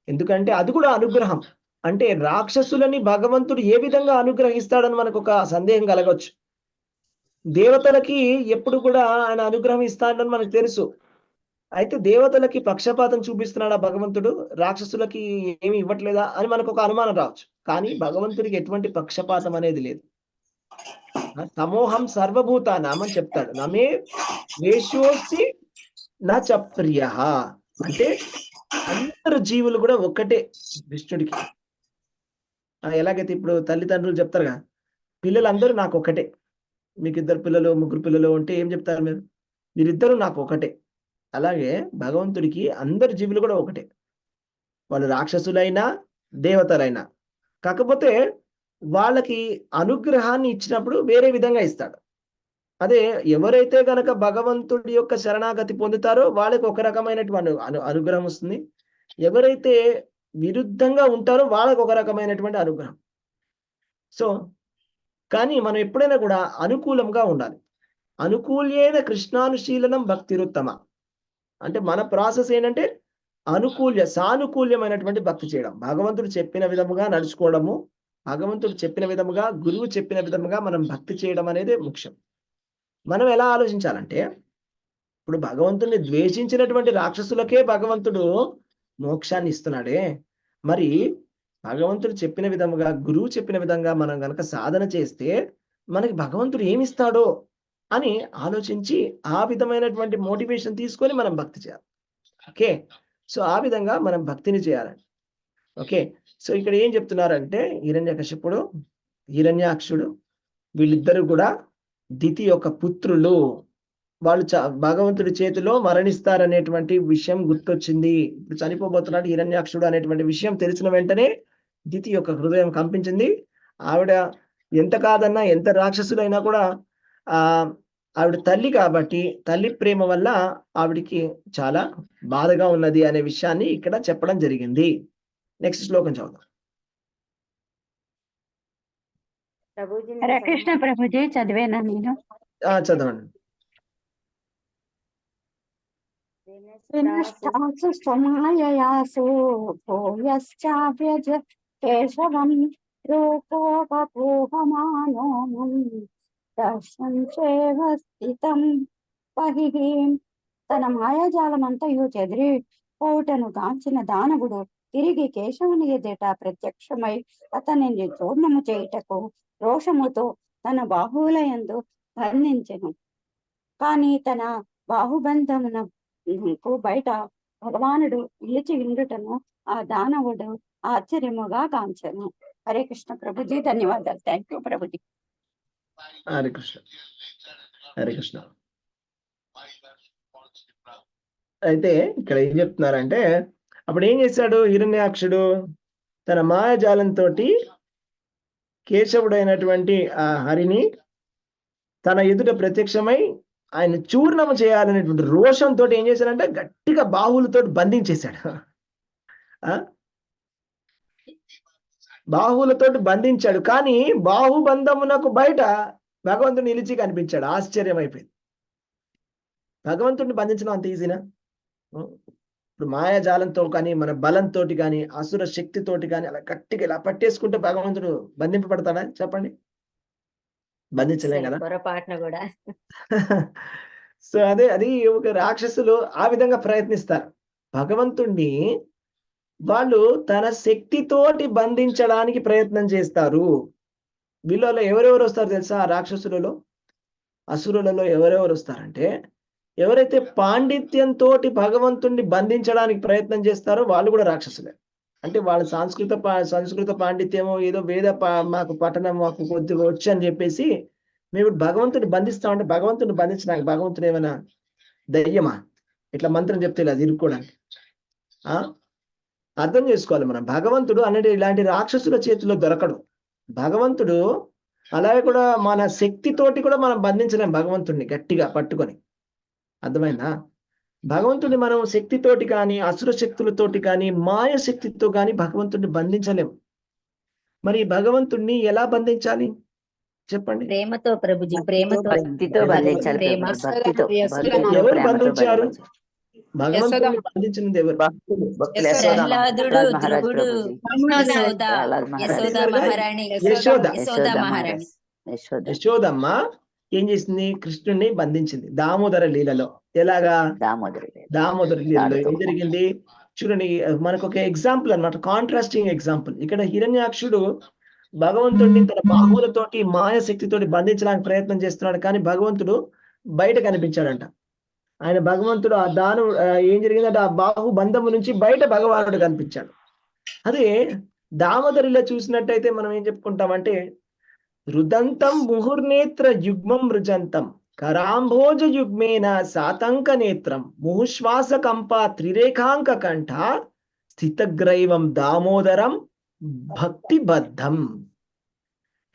ఎందుకంటే అది కూడా అనుగ్రహం. అంటే రాక్షసులని భగవంతుడు ఏ విధంగా అనుగ్రహిస్తాడని మనకు ఒక సందేహం కలగవచ్చు. దేవతలకి ఎప్పుడు కూడా ఆయన అనుగ్రహం ఇస్తాడని మనకు తెలుసు. అయితే దేవతలకి పక్షపాతం చూపిస్తున్నాడా భగవంతుడు? రాక్షసులకి ఏమి ఇవ్వట్లేదా అని మనకు ఒక అనుమానం రావచ్చు. కానీ భగవంతుడికి ఎటువంటి పక్షపాతం అనేది లేదు. సమోహం సర్వభూతానాం అని చెప్తాడు. నమే వేషోసి నచ ప్రియ. అంటే అందరు జీవులు కూడా ఒక్కటే విష్ణుడికి. ఎలాగైతే ఇప్పుడు తల్లిదండ్రులు చెప్తారు కదా, పిల్లలందరూ నాకు ఒకటే. మీకు 2 పిల్లలు 3 పిల్లలు ఉంటే ఏం చెప్తారు మీరు? మీరిద్దరూ నాకు ఒకటే. అలాగే భగవంతుడికి అందరు జీవులు కూడా ఒకటే. వాళ్ళు రాక్షసులైనా దేవతలైనా కాకపోతే వాళ్ళకి అనుగ్రహాన్ని ఇచ్చినప్పుడు వేరే విధంగా ఇస్తాడు. అదే ఎవరైతే గనక భగవంతుడి యొక్క శరణాగతి పొందుతారో వాళ్ళకి ఒక రకమైనటువంటి అనుగ్రహం వస్తుంది. ఎవరైతే విరుద్ధంగా ఉంటారో వాళ్ళకి ఒక రకమైనటువంటి అనుగ్రహం. సో కానీ మనం ఎప్పుడైనా కూడా అనుకూలంగా ఉండాలి. అనుకూల్యేన కృష్ణానుశీలనం భక్తిరుత్తమ. అంటే మన ప్రాసెస్ ఏంటంటే సానుకూల్యమైనటువంటి భక్తి చేయడం, భగవంతుడు చెప్పిన విధముగా నడుచుకోవడము, భగవంతుడు చెప్పిన విధముగా, గురువు చెప్పిన విధముగా మనం భక్తి చేయడం అనేది ముఖ్యం. మనం ఎలా ఆలోచించాలంటే, ఇప్పుడు భగవంతుడిని ద్వేషించినటువంటి రాక్షసులకే భగవంతుడు మోక్షాన్ని ఇస్తున్నాడే, మరి భగవంతుడు చెప్పిన విధముగా, గురువు చెప్పిన విధంగా మనం గనక సాధన చేస్తే మనకి భగవంతుడు ఏమిస్తాడో అని ఆలోచించి ఆ విధమైనటువంటి మోటివేషన్ తీసుకొని మనం భక్తి చేయాలి. ఓకే, సో ఆ విధంగా మనం భక్తిని చేయాలండి. ఓకే, సో ఇక్కడ ఏం చెప్తున్నారంటే హిరణ్యకశిపుడు, హిరణ్యాక్షుడు వీళ్ళిద్దరు కూడా దితి యొక్క పుత్రులు. వాళ్ళు భగవంతుడి చేతిలో మరణిస్తారనేటువంటి విషయం గుర్తొచ్చింది. ఇప్పుడు చనిపోబోతున్నాడు హిరణ్యాక్షుడు అనేటువంటి విషయం తెలిసిన వెంటనే దితి యొక్క హృదయం కంపించింది. ఆవిడ ఎంత కాదన్నా, ఎంత రాక్షసుడైనా కూడా ఆవిడ తల్లి కాబట్టి తల్లి ప్రేమ వల్ల ఆవిడికి చాలా బాధగా ఉన్నది అనే విషయాన్ని ఇక్కడ చెప్పడం జరిగింది. నెక్స్ట్ శ్లోకం చదువుదాం. హరే కృష్ణ ప్రభుజీ, చదివేనా నేను? చదవండి. వినష్టాసు భూయశ్చావ్యజ కేశవం రూపో బభూవమానో దర్శం చేవ స్థితం బహిః. తన మాయాజాలమంతయు చెదిరి పోవుటను గాంచిన దానవుడు తిరిగి కేశవుని ఎదుట ప్రత్యక్షమై అతనిని చూర్ణము చేయుటకు రోషముతో తన బాహువులయందు బంధించెను. కానీ తన బాహుబంధమునకు బయట భగవానుడు నిలిచి ఉండుటను ఆ దానవుడు ఆశ్చర్యముగా గాంచెను. హరే కృష్ణ ప్రభుజీ, ధన్యవాదాలు. Thank you Prabhuji. హరే కృష్ణ, హరే కృష్ణ. అయితే ఇక్కడ ఏం చెప్తున్నారంటే, అప్పుడు ఏం చేశాడు హిరణ్యాక్షుడు? తన మాయాజాలంతో కేశవుడైనటువంటి ఆ హరిని తన ఎదుట ప్రత్యక్షమై ఆయన చూర్ణము చేయాలనేటువంటి రోషంతో ఏం చేశాడంటే గట్టిగా బాహువులతో బంధించేశాడు. బాహువులతో బంధించాడు. కానీ బాహుబంధమునకు బయట భగవంతుడు నిలిచి కనిపించాడు. ఆశ్చర్యం అయిపోయింది. భగవంతుడిని బంధించడం అంత ఈజీనా? ఇప్పుడు మాయాజాలంతో కానీ, మన బలంతో కానీ, అసుర శక్తితోటి కానీ అలా గట్టిగా ఇలా పట్టేసుకుంటే భగవంతుడు బంధింపబడతాడా? చెప్పండి, బంధించలేం కదా. పొరపాటున కూడా. సో అది ఒక రాక్షసులు ఆ విధంగా ప్రయత్నిస్తారు. భగవంతుణ్ణి వాళ్ళు తన శక్తితోటి బంధించడానికి ప్రయత్నం చేస్తారు. వీళ్ళలో ఎవరెవరు వస్తారు తెలుసా? ఆ రాక్షసులలో, అసురులలో ఎవరెవరు వస్తారంటే, ఎవరైతే పాండిత్యంతో భగవంతుణ్ణి బంధించడానికి ప్రయత్నం చేస్తారో వాళ్ళు కూడా రాక్షసులే. అంటే వాళ్ళ సంస్కృత పాండిత్యమో ఏదో మాకు పఠనం మాకు కొద్దిగా వచ్చు అని చెప్పేసి మేము భగవంతుని బంధిస్తామంటే, భగవంతుని బంధించడానికి భగవంతుడు ఏమైనా దయ్యమా? ఇట్లా మంత్రం చెప్తే ఇలా తిరుక్కోవడానికి? అర్థం చేసుకోవాలి మనం. భగవంతుడు అనేది ఇలాంటి రాక్షసుల చేతిలో దొరకడు. భగవంతుడు అలాగే కూడా మన శక్తితోటి కూడా మనం బంధించలేం భగవంతుడిని గట్టిగా పట్టుకొని. అర్థమైందా? భగవంతుడిని మనం శక్తితోటి కానీ, అసుర శక్తులతోటి కానీ, మాయ శక్తితో కానీ భగవంతుడిని బంధించలేం. మరి భగవంతుడిని ఎలా బంధించాలి చెప్పండి? ప్రేమతో ప్రభుజీ, ప్రేమతో, భక్తితో బంధించాలి. ఎవరు బంధించారు? భగవంతుడిని బంధించినది ఎవరు? ప్రహ్లాదుడు, ధ్రువుడు, యశోద మహారాణి. యశోదమ్మ ఏం చేసింది? కృష్ణుడిని బంధించింది దామోదర లీలలో. ఎలాగా? దామోదర లీలలో ఏం జరిగింది చూడండి. మనకు ఒక ఎగ్జాంపుల్ అన్నమాట, కాంట్రాస్టింగ్ ఎగ్జాంపుల్. ఇక్కడ హిరణ్యాక్షుడు భగవంతుడిని తన బాహువులతోటి మాయ శక్తితోటి బంధించడానికి ప్రయత్నం చేస్తున్నాడు. కానీ భగవంతుడు బయట కనిపించాడంట. ఆయన భగవంతుడు ఆ ఏం జరిగిందంటే ఆ బాహు బంధము నుంచి బయట భగవానుడు కనిపించాడు. అదే దామోదరిలో చూసినట్టయితే మనం ఏం చెప్పుకుంటామంటే, రుదంతం ముహుర్నేత్ర యుగ్మం రుజంతం కరాంభోజ యుగ్మేన సాతంక నేత్రం ముహుశ్వాస కంప త్రిరేఖాంక కంఠ స్థితగ్రైవం దామోదరం భక్తిబద్ధం.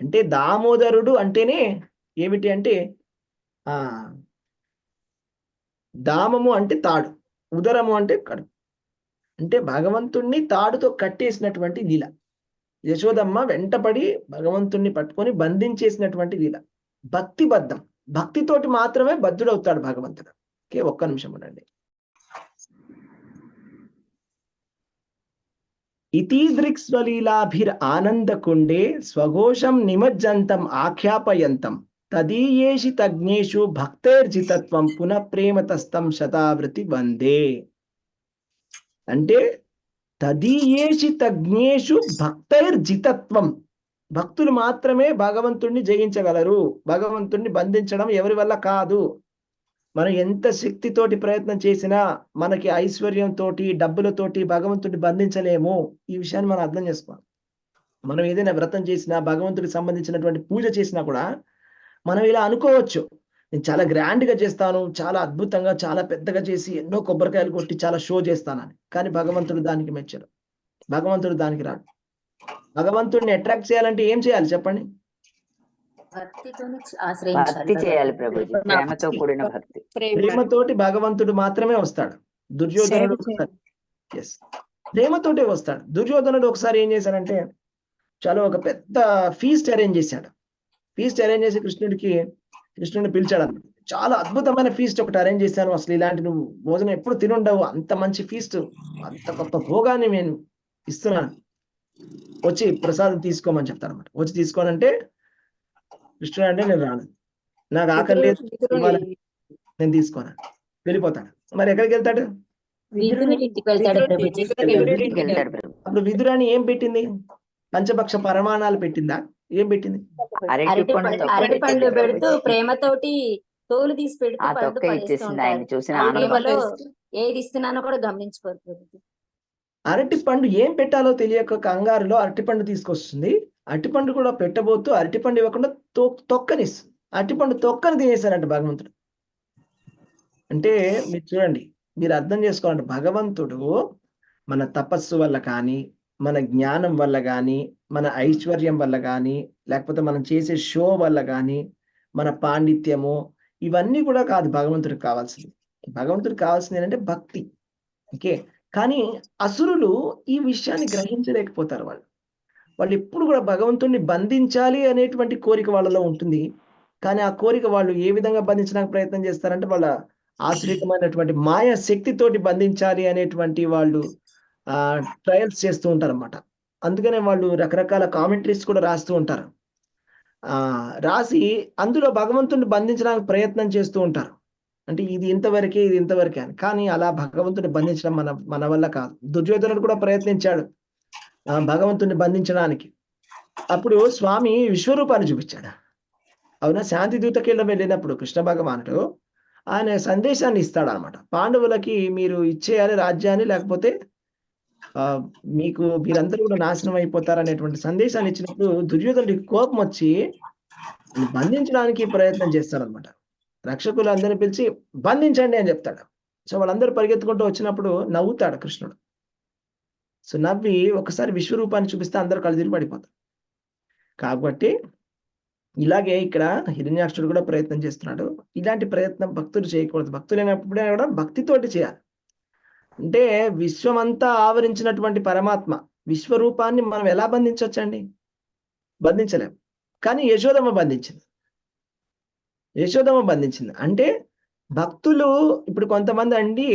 అంటే దామోదరుడు అంటేనే ఏమిటి అంటే ఆ దామము అంటే తాడు, ఉదరము అంటే కడుపు. అంటే భగవంతుణ్ణి తాడుతో కట్టేసినటువంటి లీల. యశోదమ్మ వెంటపడి భగవంతుణ్ణి పట్టుకొని బంధించేసినటువంటి లీల. భక్తిబద్ధం, భక్తితోటి మాత్రమే బద్ధుడవుతాడు భగవంతుడు. ఓకే, ఒక్క నిమిషం ఉండండి. ఇతీదృక్స్వలీలాభిర్ ఆనందకుండే స్వఘోషం నిమజ్జంతం ఆఖ్యాపయంతం తదీయేషి తజ్ఞేషు భక్తైర్జితత్వం పునః ప్రేమతస్తం శతావృతి వందే. అంటే తదీయేషి తజ్ఞేషు భక్తైర్జితత్వం, భక్తులు మాత్రమే భగవంతుణ్ణి జయించగలరు. భగవంతుణ్ణి బంధించడం ఎవరి వల్ల కాదు. మనం ఎంత శక్తితోటి ప్రయత్నం చేసినా మనకి ఐశ్వర్యంతో డబ్బులతోటి భగవంతుడిని బంధించలేము. ఈ విషయాన్ని మనం అర్థం చేసుకోవాలి. మనం ఏదైనా వ్రతం చేసినా భగవంతుడికి సంబంధించినటువంటి పూజ చేసినా కూడా మనం ఇలా అనుకోవచ్చు, నేను చాలా గ్రాండ్గా చేస్తాను, చాలా అద్భుతంగా చాలా పెద్దగా చేసి ఎన్నో కొబ్బరికాయలు కొట్టి చాలా షో చేస్తానని. కానీ భగవంతుడు దానికి మెచ్చడు, భగవంతుడు దానికి రాడు. భగవంతుడిని అట్రాక్ట్ చేయాలంటే ఏం చేయాలి చెప్పండి? భక్తితోనే భక్తి ఆశ్రయించాలి చేయాలి ప్రభుజీ, ప్రేమతో కూడిన భక్తి. ప్రేమతోటి భగవంతుడు మాత్రమే వస్తాడు. దుర్యోధనుడు ఎస్ ప్రేమతోటే వస్తాడు. దుర్యోధనుడు ఒకసారి ఏం చేశాడంటే చాలా ఒక పెద్ద ఫీస్ట్ అరేంజ్ చేశాడు. ఫీస్ట్ అరేంజ్ చేసి కృష్ణుడిని పిలిచాడు అన్నమాట. చాలా అద్భుతమైన ఫీస్ట్ ఒకటి అరేంజ్ చేశాను, అసలు ఇలాంటి నువ్వు భోజనం ఎప్పుడు తినుండవు, అంత మంచి ఫీస్ట్, అంత గొప్ప భోగాన్ని నేను ఇస్తున్నాను, వచ్చి ప్రసాదం తీసుకోమని చెప్తాను అనమాట. వచ్చి తీసుకోనంటే కృష్ణుడు అంటే నేను రాను, నాకు ఆకలి లేదు, నేను తీసుకోను, వెళ్ళిపోతాడు. మరి ఎక్కడికి వెళ్తాడు? ఇంటికి వెళ్తాడు ప్రభుజీ. అప్పుడు విదురాని ఏం పెట్టింది? పంచభక్ష పరమాణాలు పెట్టిందా? ఏం పెట్టింది? అరటి పండు పెడుతూ ప్రేమతోటి తోలు తీసి పెడుతూ ఆ పండు తొక్క పడేస్తూ ఇచ్చేసింది ఉంటాడు. ఆయన చూసిన ఆ ఆనందం. ప్రేమలో ఏది ఇస్తున్నానో కూడా గమనించుకోరు ప్రభుజీ. అరటి పండు ఏం పెట్టాలో తెలియక కంగారులో అరటిపండు తీసుకొస్తుంది. అరటిపండు కూడా పెట్టబోతూ అరటిపండు ఇవ్వకుండా తొక్కనిస్తుంది. అరటిపండు తొక్కని తినేశారంట భగవంతుడు. అంటే మీరు చూడండి, మీరు అర్థం చేసుకోవాలంటే భగవంతుడు మన తపస్సు వల్ల కానీ, మన జ్ఞానం వల్ల కానీ, మన ఐశ్వర్యం వల్ల కానీ, లేకపోతే మనం చేసే షో వల్ల కానీ, మన పాండిత్యము, ఇవన్నీ కూడా కాదు భగవంతుడికి కావాల్సింది. భగవంతుడికి కావాల్సింది ఏంటంటే భక్తి. ఓకే, కానీ అసురులు ఈ విషయాన్ని గ్రహించలేకపోతారు. వాళ్ళు ఎప్పుడు కూడా భగవంతుడిని బంధించాలి అనేటువంటి కోరిక వాళ్ళలో ఉంటుంది. కానీ ఆ కోరిక వాళ్ళు ఏ విధంగా బంధించడానికి ప్రయత్నం చేస్తారంటే వాళ్ళ ఆశ్రితమైనటువంటి మాయా శక్తితోటి బంధించాలి అనేటువంటి వాళ్ళు ట్రయల్స్ చేస్తూ ఉంటారు అన్నమాట. అందుకనే వాళ్ళు రకరకాల కామెంటరీస్ కూడా రాస్తూ ఉంటారు. రాసి అందులో భగవంతుడిని బంధించడానికి ప్రయత్నం చేస్తూ ఉంటారు. అంటే ఇది ఇంతవరకే, ఇది ఇంతవరకే అని. కానీ అలా భగవంతుడిని బంధించడం మన వల్ల కాదు. దుర్యోధనుడు కూడా ప్రయత్నించాడు భగవంతుడిని బంధించడానికి. అప్పుడు స్వామి విశ్వరూపాన్ని చూపించాడు. అవునా, శాంతి దూతకేళ్ళం వెళ్ళినప్పుడు కృష్ణ భగవానుడు ఆయన సందేశాన్ని ఇస్తాడు అనమాట. పాండవులకి మీరు ఇచ్చేయాలి రాజ్యాన్ని, లేకపోతే మీరందరూ కూడా నాశనం అయిపోతారనేటువంటి సందేశాన్ని ఇచ్చినప్పుడు దుర్యోధనుడికి కోపం వచ్చి బంధించడానికి ప్రయత్నం చేస్తాడనమాట. రక్షకులు అందరిని పిలిచి బంధించండి అని చెప్తాడు. సో వాళ్ళందరూ పరిగెత్తుకుంటూ వచ్చినప్పుడు నవ్వుతాడు కృష్ణుడు. సో నవ్వి ఒకసారి విశ్వరూపాన్ని చూపిస్తే అందరూ కళ్ళు పడిపోతారు. కాబట్టి ఇలాగే ఇక్కడ హిరణ్యాక్షుడు కూడా ప్రయత్నం చేస్తున్నాడు. ఇలాంటి ప్రయత్నం భక్తులు చేయకూడదు. భక్తులు అయినప్పుడే కూడా భక్తితోటి చేయాలి. అంటే విశ్వమంతా ఆవరించినటువంటి పరమాత్మ విశ్వరూపాన్ని మనం ఎలా బంధించవచ్చండి? బంధించలేం. కానీ యశోదమ్మ బంధించింది. అంటే భక్తులు ఇప్పుడు కొంతమంది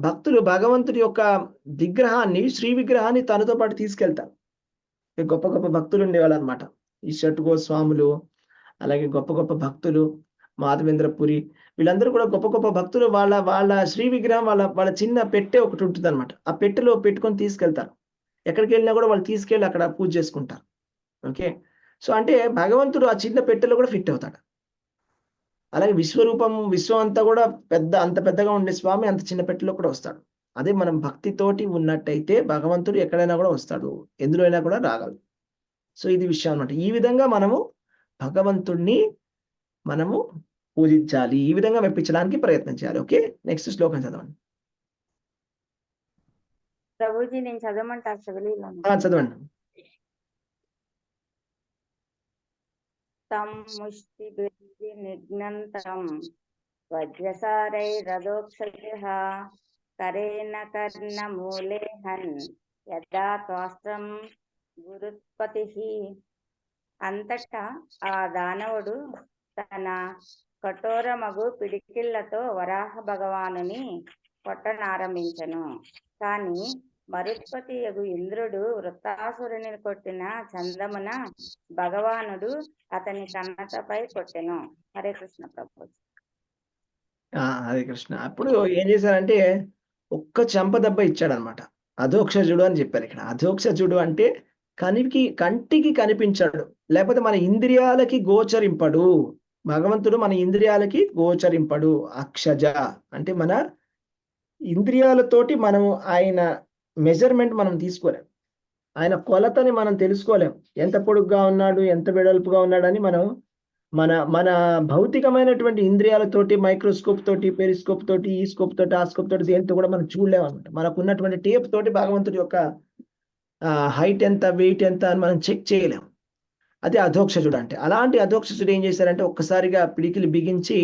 భక్తులు భగవంతుడి యొక్క విగ్రహాన్ని, శ్రీ విగ్రహాన్ని తనతో పాటు తీసుకెళ్తారు. గొప్ప గొప్ప భక్తులు ఉండేవాళ్ళు అనమాట. ఈ షట్గోస్వాములు, అలాగే గొప్ప గొప్ప భక్తులు, మాధవేంద్రపురి, వీళ్ళందరూ కూడా గొప్ప గొప్ప భక్తులు. వాళ్ళ శ్రీ విగ్రహం వాళ్ళ చిన్న పెట్టె ఒకటి ఉంటుంది అనమాట. ఆ పెట్టెలో పెట్టుకొని తీసుకెళ్తారు. ఎక్కడికి వెళ్ళినా కూడా వాళ్ళు తీసుకెళ్ళి అక్కడ పూజ చేసుకుంటారు. ఓకే, సో అంటే భగవంతుడు ఆ చిన్న పెట్టెలో కూడా ఫిట్ అవుతాడు. అలాగే విశ్వం అంతా కూడా అంత పెద్దగా ఉండే స్వామి అంత చిన్న పెట్టెలో కూడా వస్తాడు. అదే మనం భక్తితోటి ఉన్నట్టయితే భగవంతుడు ఎక్కడైనా కూడా వస్తాడు, ఎందులో అయినా కూడా రాగలడు. సో ఇది విషయం అన్నమాట. ఈ విధంగా మనము భగవంతుడిని పూజించాలి, ఈ విధంగా మెప్పించడానికి ప్రయత్నం చేయాలి. ఓకే, నెక్స్ట్ శ్లోకం చదవండి. ప్రభుజీ నేను చదవమంటారు చదవలేదు. చదవండి. తం ముష్టిభిర్జి నిఘ్నంతం వజ్రసారైరదోక్షజః కరేణ కర్ణమూలేహన్ యదా త్వాస్త్రం గురుత్పతిః. అంతటా ఆ దానవుడు తన కఠోరమగు పిడికిళ్లతో వరాహ భగవానుని కొట్టనారంభించెను. కాని మరుత్పతి యగు ఇంద్రుడు వృత్తాసురుని కొట్టిన చందమున భగవానుడు అతని కన్నతపై కొట్టెను. హరే కృష్ణ ప్రభు. హరే కృష్ణ. అప్పుడు ఏం చేశారంటే ఒక్క చెంప దెబ్బ ఇచ్చాడు అనమాట. అధోక్షజుడు అని చెప్పారు ఇక్కడ. అధోక్షజుడు అంటే కంటికి కనిపించాడు, లేకపోతే మన ఇంద్రియాలకి గోచరింపడు. భగవంతుడు మన ఇంద్రియాలకి గోచరింపడు. అక్షజ అంటే మన ఇంద్రియాలతోటి మనం ఆయన మెజర్మెంట్ మనం తీసుకోలేం, ఆయన కొలతని మనం తెలుసుకోలేం. ఎంత పొడుగ్గా ఉన్నాడు, ఎంత వెడల్పుగా ఉన్నాడని మనం మన భౌతికమైనటువంటి ఇంద్రియాలతోటి, మైక్రోస్కోప్ తోటి, పెరిస్కోప్ తోటి, ఈ స్కోప్ తోటి, ఆ స్కోప్ తోటి దేంతో కూడా మనం చూడలేము అనమాట. మనకు ఉన్నటువంటి టేప్ తోటి భగవంతుడి యొక్క హైట్ ఎంత, వెయిట్ ఎంత అని మనం చెక్ చేయలేము. అదే అధోక్షజుడు అంటే. అలాంటి అధోక్షజుడు ఏం చేశారంటే ఒక్కసారిగా పిడికిలు బిగించి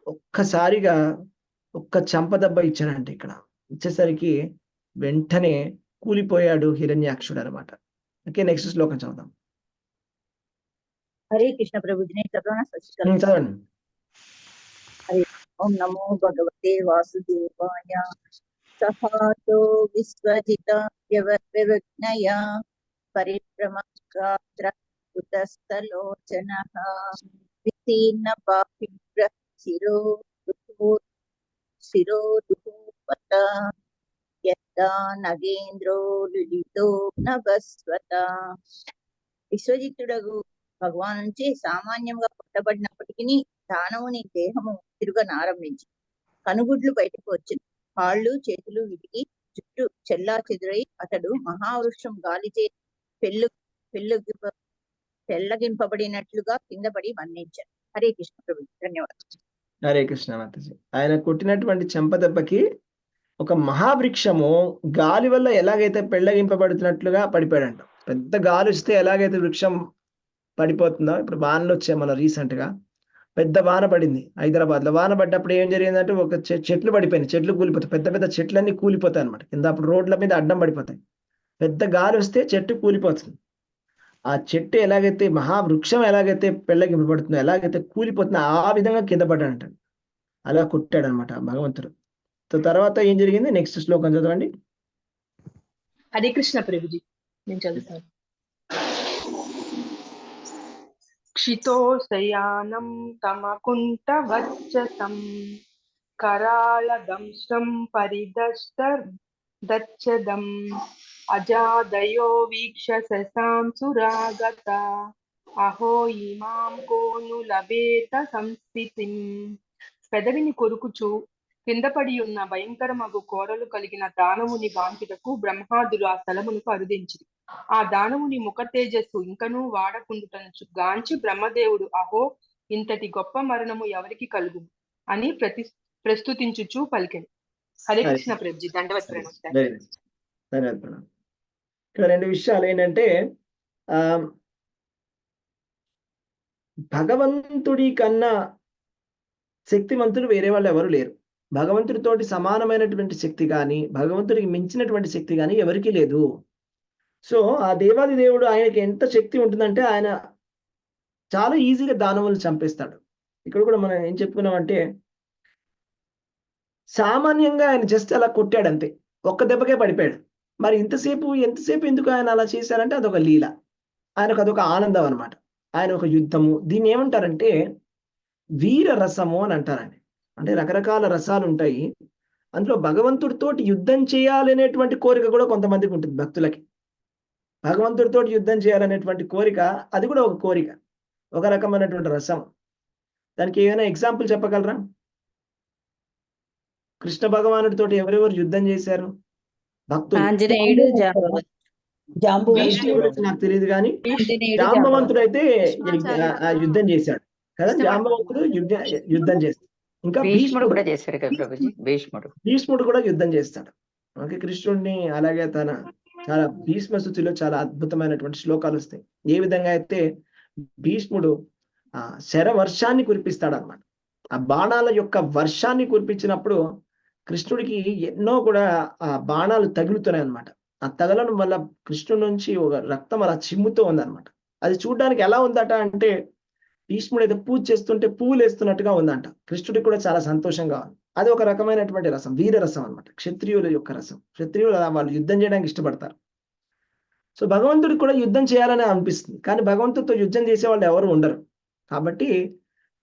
ఒక్కసారిగా ఒక్క చెంపదెబ్బ ఇచ్చాడంటే ఇక్కడ. ఇచ్చేసరికి వెంటనే కూలిపోయాడు హిరణ్యాక్షుడు అనమాట. ఓకే, నెక్స్ట్ శ్లోకం చదువుదాం. హరే కృష్ణ ప్రభుజీ. నేను చదవనా? చదవండి. ఓం నమో భగవతే వాసుదేవాయ. సహాతో విశ్వజిత వ్యవజ్ఞయ పరిభ్రమగాత్ర ఉతస్థలోచనః వితీర్ణ బాహుభ్ర శిరోదుపత యదా నగేంద్రో లులితో నభస్వత. విశ్వజితుడగు భగవాన్ నుంచి సామాన్యంగా కొట్టబడినప్పటికీ దానవుని దేహము తిరుగనారంభించి కనుగుడ్లు బయటకు వచ్చింది. కాళ్ళు చేతులు విడిగి జుట్టు చెల్లా చెదురై అతడు మహావృక్షం గాలిచే పెళ్ళగింపబడినట్లుగా కింద పడి మరణించాడు. హరే కృష్ణ ప్రభు. ధన్యవాదాలు. హరే కృష్ణ మాతాజీ. ఆయన కొట్టినటువంటి చెంపదెబ్బకి ఒక మహావృక్షము గాలి వల్ల ఎలాగైతే పెళ్ళగింపబడుతున్నట్లుగా పడిపోయాడంట. పెద్ద గాలి వస్తే ఎలాగైతే వృక్షం పడిపోతుందో, ఇప్పుడు వానలు వచ్చాయి మన రీసెంట్ గా, పెద్ద వాన పడింది హైదరాబాద్ లో. వాన పడ్డప్పుడు ఏం జరిగిందంటే ఒక చెట్లు పడిపోయినాయి, చెట్లు కూలిపోతాయి, పెద్ద పెద్ద చెట్లన్నీ కూలిపోతాయి అనమాట కింద. అప్పుడు రోడ్ల మీద అడ్డం పడిపోతాయి. పెద్ద గాలి వస్తే చెట్టు కూలిపోతుంది. ఆ చెట్టు ఎలాగైతే, మహావృక్షం ఎలాగైతే పెళ్ళగింపబడుతుందో, ఎలాగైతే కూలిపోతుందో ఆ విధంగా కింద పడ్డాడంట. అలా కొట్టాడు అనమాట భగవంతుడు. తర్వాత ఏం జరిగింది? నెక్స్ట్ శ్లోకం చదవండి. హరే కృష్ణ ప్రభుజీ. నేను చదువుతాను. క్షితోశయానం తమకుంఠవచ్చసం కరాళదంశ్రం పరిదష్టదచ్చదం అజాదయో వీక్ష శశాంసురాగత అహో ఇమాం కోను లభేత సంస్థితిం. పెదవిని కొరుకుచు కింద పడి ఉన్న భయంకరమగు కోరలు కలిగిన దానవుని గాంచుటకు బ్రహ్మాదులు ఆ స్థలమునకు అరుదించి ఆ దానవుని ముఖ తేజస్సు ఇంకనూ వాడకుండుటను గాంచి బ్రహ్మదేవుడు అహో ఇంతటి గొప్ప మరణము ఎవరికి కలుగు అని ప్రస్తుతించుచు పలికెను. హరే కృష్ణ ప్రభుజీ. దండవత్ ప్రణామం. ఇక్కడ రెండు విషయాలు ఏంటంటే, భగవంతుడి కన్నా శక్తివంతులు వేరే వాళ్ళు ఎవరు లేరు. భగవంతుడితోటి సమానమైనటువంటి శక్తి కానీ, భగవంతుడికి మించినటువంటి శక్తి కానీ ఎవరికీ లేదు. సో ఆ దేవాది దేవుడు, ఆయనకి ఎంత శక్తి ఉంటుందంటే ఆయన చాలా ఈజీగా దానవులు చంపేస్తాడు. ఇక్కడ కూడా మనం ఏం చెప్పుకున్నామంటే, సామాన్యంగా ఆయన జస్ట్ అలా కొట్టాడు అంతే, ఒక్క దెబ్బకే పడిపోయాడు. మరి ఎంతసేపు ఎందుకు ఆయన అలా చేశారంటే అదొక లీల, ఆయనకు అదొక ఆనందం అనమాట. ఆయన ఒక యుద్ధము, దీన్ని ఏమంటారంటే వీర రసము అని అంటారండి. అంటే రకరకాల రసాలు ఉంటాయి. అందులో భగవంతుడితోటి యుద్ధం చేయాలనేటువంటి కోరిక కూడా కొంతమందికి ఉంటుంది భక్తులకి. భగవంతుడితోటి యుద్ధం చేయాలనేటువంటి కోరిక, అది కూడా ఒక కోరిక, ఒక రకమైనటువంటి రసం. దానికి ఏమైనా ఎగ్జాంపుల్ చెప్పగలరా? కృష్ణ భగవానుడితోటి ఎవరెవరు యుద్ధం చేశారు భక్తులు? నాకు తెలియదు కానీ జాంబవంతుడు అయితే యుద్ధం చేశాడు కదా, జాంబవంతుడు యుద్ధం చేస్తాడు. ఇంకా భీష్ముడు కూడా చేశాడు కదా ప్రభుజీ. భీష్ముడు కూడా యుద్ధం చేస్తాడు. ఓకే, కృష్ణుడిని అలాగే తన చాలా భీష్మ స్థుతిలో చాలా అద్భుతమైనటువంటి శ్లోకాలు వస్తాయి. ఏ విధంగా అయితే భీష్ముడు శరవర్షాన్ని కురిపిస్తాడనమాట. ఆ బాణాల యొక్క వర్షాన్ని కురిపించినప్పుడు కృష్ణుడికి ఎన్నో కూడా ఆ బాణాలు తగులుతున్నాయి అనమాట. ఆ తగలడం వల్ల కృష్ణుడి నుంచి ఒక రక్తం అలా చిమ్ముతూ ఉందన్నమాట. అది చూడడానికి ఎలా ఉందట అంటే భీష్ముడు ఏదో పూజ చేస్తుంటే పువ్వులు వేస్తున్నట్టుగా ఉందంట. కృష్ణుడికి కూడా చాలా సంతోషంగా ఉంది. అది ఒక రకమైనటువంటి రసం, వీర రసం అనమాట, క్షత్రియుల యొక్క రసం. క్షత్రియులు వాళ్ళు యుద్ధం చేయడానికి ఇష్టపడతారు. సో భగవంతుడికి కూడా యుద్ధం చేయాలని అనిపిస్తుంది, కానీ భగవంతుడితో యుద్ధం చేసే వాళ్ళు ఎవరు ఉండరు. కాబట్టి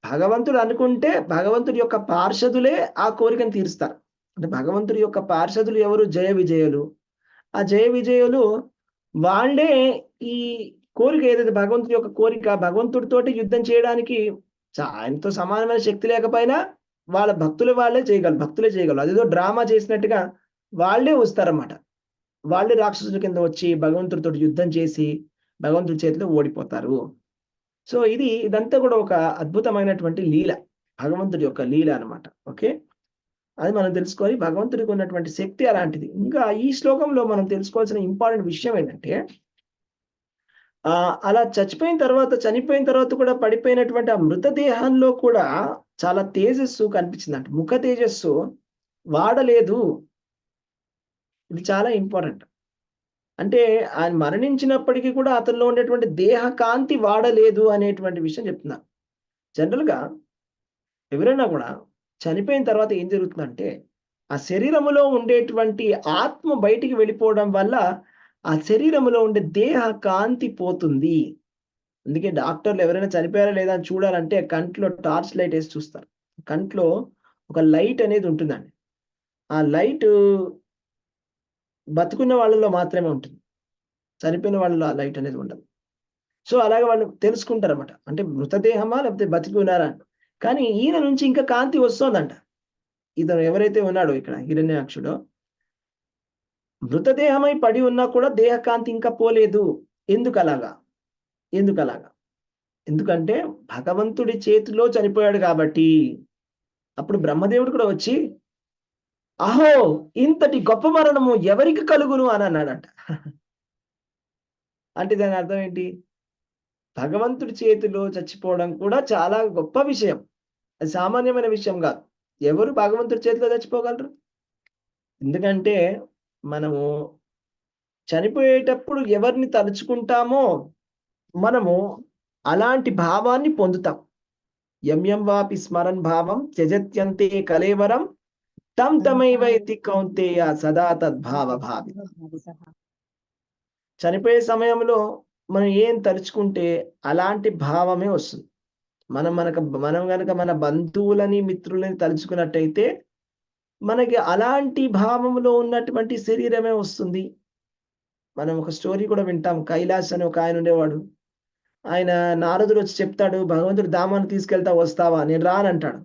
భగవంతుడు అనుకుంటే భగవంతుడి యొక్క పార్షదులే ఆ కోరికను తీరుస్తారు. అంటే భగవంతుడి యొక్క పార్షదులు ఎవరు? జయ విజయులు. ఆ జయ విజయులు వాళ్ళే ఈ కోరిక ఏదైతే భగవంతుడి యొక్క కోరిక, భగవంతుడితోటి యుద్ధం చేయడానికి ఆయనతో సమానమైన శక్తి లేకపోయినా వాళ్ళ వాళ్ళే చేయగలరు. అదేదో డ్రామా చేసినట్టుగా వాళ్ళే వస్తారన్నమాట. వాళ్ళే రాక్షసుల కింద వచ్చి భగవంతుడితో యుద్ధం చేసి భగవంతుడి చేతిలో ఓడిపోతారు. సో ఇదంతా కూడా ఒక అద్భుతమైనటువంటి లీల, భగవంతుడి యొక్క లీల అనమాట. ఓకే, అది మనం తెలుసుకోవాలి. భగవంతుడికి ఉన్నటువంటి శక్తి అలాంటిది. ఇంకా ఈ శ్లోకంలో మనం తెలుసుకోవాల్సిన ఇంపార్టెంట్ విషయం ఏంటంటే అలా చనిపోయిన తర్వాత కూడా పడిపోయినటువంటి ఆ మృతదేహంలో కూడా చాలా తేజస్సు కనిపించిందంట. ముఖ తేజస్సు వాడలేదు. ఇది చాలా ఇంపార్టెంట్. అంటే ఆయన మరణించినప్పటికీ కూడా అతనిలో ఉండేటువంటి దేహ కాంతి వాడలేదు అనేటువంటి విషయం చెప్తున్నారు. జనరల్గా ఎవరైనా కూడా చనిపోయిన తర్వాత ఏం జరుగుతుందంటే ఆ శరీరములో ఉండేటువంటి ఆత్మ బయటికి వెళ్ళిపోవడం వల్ల ఆ శరీరంలో ఉండే దేహ కాంతి పోతుంది. అందుకే డాక్టర్లు ఎవరైనా చనిపోయారా లేదా అని చూడాలంటే కంట్లో టార్చ్ లైట్ వేసి చూస్తారు. కంట్లో ఒక లైట్ అనేది ఉంటుందండి. ఆ లైట్ బతుకున్న వాళ్ళలో మాత్రమే ఉంటుంది, చనిపోయిన వాళ్ళలో ఆ లైట్ అనేది ఉండదు. సో అలాగే వాళ్ళు తెలుసుకుంటారు అన్నమాట, అంటే మృతదేహమా లేకపోతే బతికి ఉన్నారా. కానీ ఈయన నుంచి ఇంకా కాంతి వస్తుందంట. ఇతను ఎవరైతే ఉన్నాడో ఇక్కడ హిరణ్యాక్షుడు, మృతదేహమై పడి ఉన్నా కూడా దేహకాంతి ఇంకా పోలేదు. ఎందుకు అలాగా? ఎందుకంటే భగవంతుడి చేతిలో చనిపోయాడు కాబట్టి. అప్పుడు బ్రహ్మదేవుడు కూడా వచ్చి అహో ఇంతటి గొప్ప మరణము ఎవరికి కలుగును అని అన్నాడంట. అంటే దాని అర్థం ఏంటి? భగవంతుడి చేతిలో చచ్చిపోవడం కూడా చాలా గొప్ప విషయం, అది సామాన్యమైన విషయం కాదు. ఎవరు భగవంతుడి చేతిలో చచ్చిపోగలరు? ఎందుకంటే మనము చనిపోయేటప్పుడు ఎవరిని తలుచుకుంటామో మనము అలాంటి భావాన్ని పొందుతాం. యం వాపి స్మరన్ భావం త్యజత్యంతే కలేవరం తం తమైవైతి కౌంతేయ సదా తద్భావ భావి. చనిపోయే సమయంలో మనం ఏం తలుచుకుంటే అలాంటి భావమే వస్తుంది. మనం కనుక మన బంధువులని మిత్రులని తలుచుకున్నట్టయితే మనకి అలాంటి భావంలో ఉన్నటువంటి శరీరమే వస్తుంది. మనం ఒక స్టోరీ కూడా వింటాం. కైలాస్ అని ఒక ఆయన ఉండేవాడు. ఆయన నారదుడు వచ్చి చెప్తాడు, భగవంతుడు ధామాన్ని తీసుకెళ్తా వస్తావా? నేను రానంటాడు.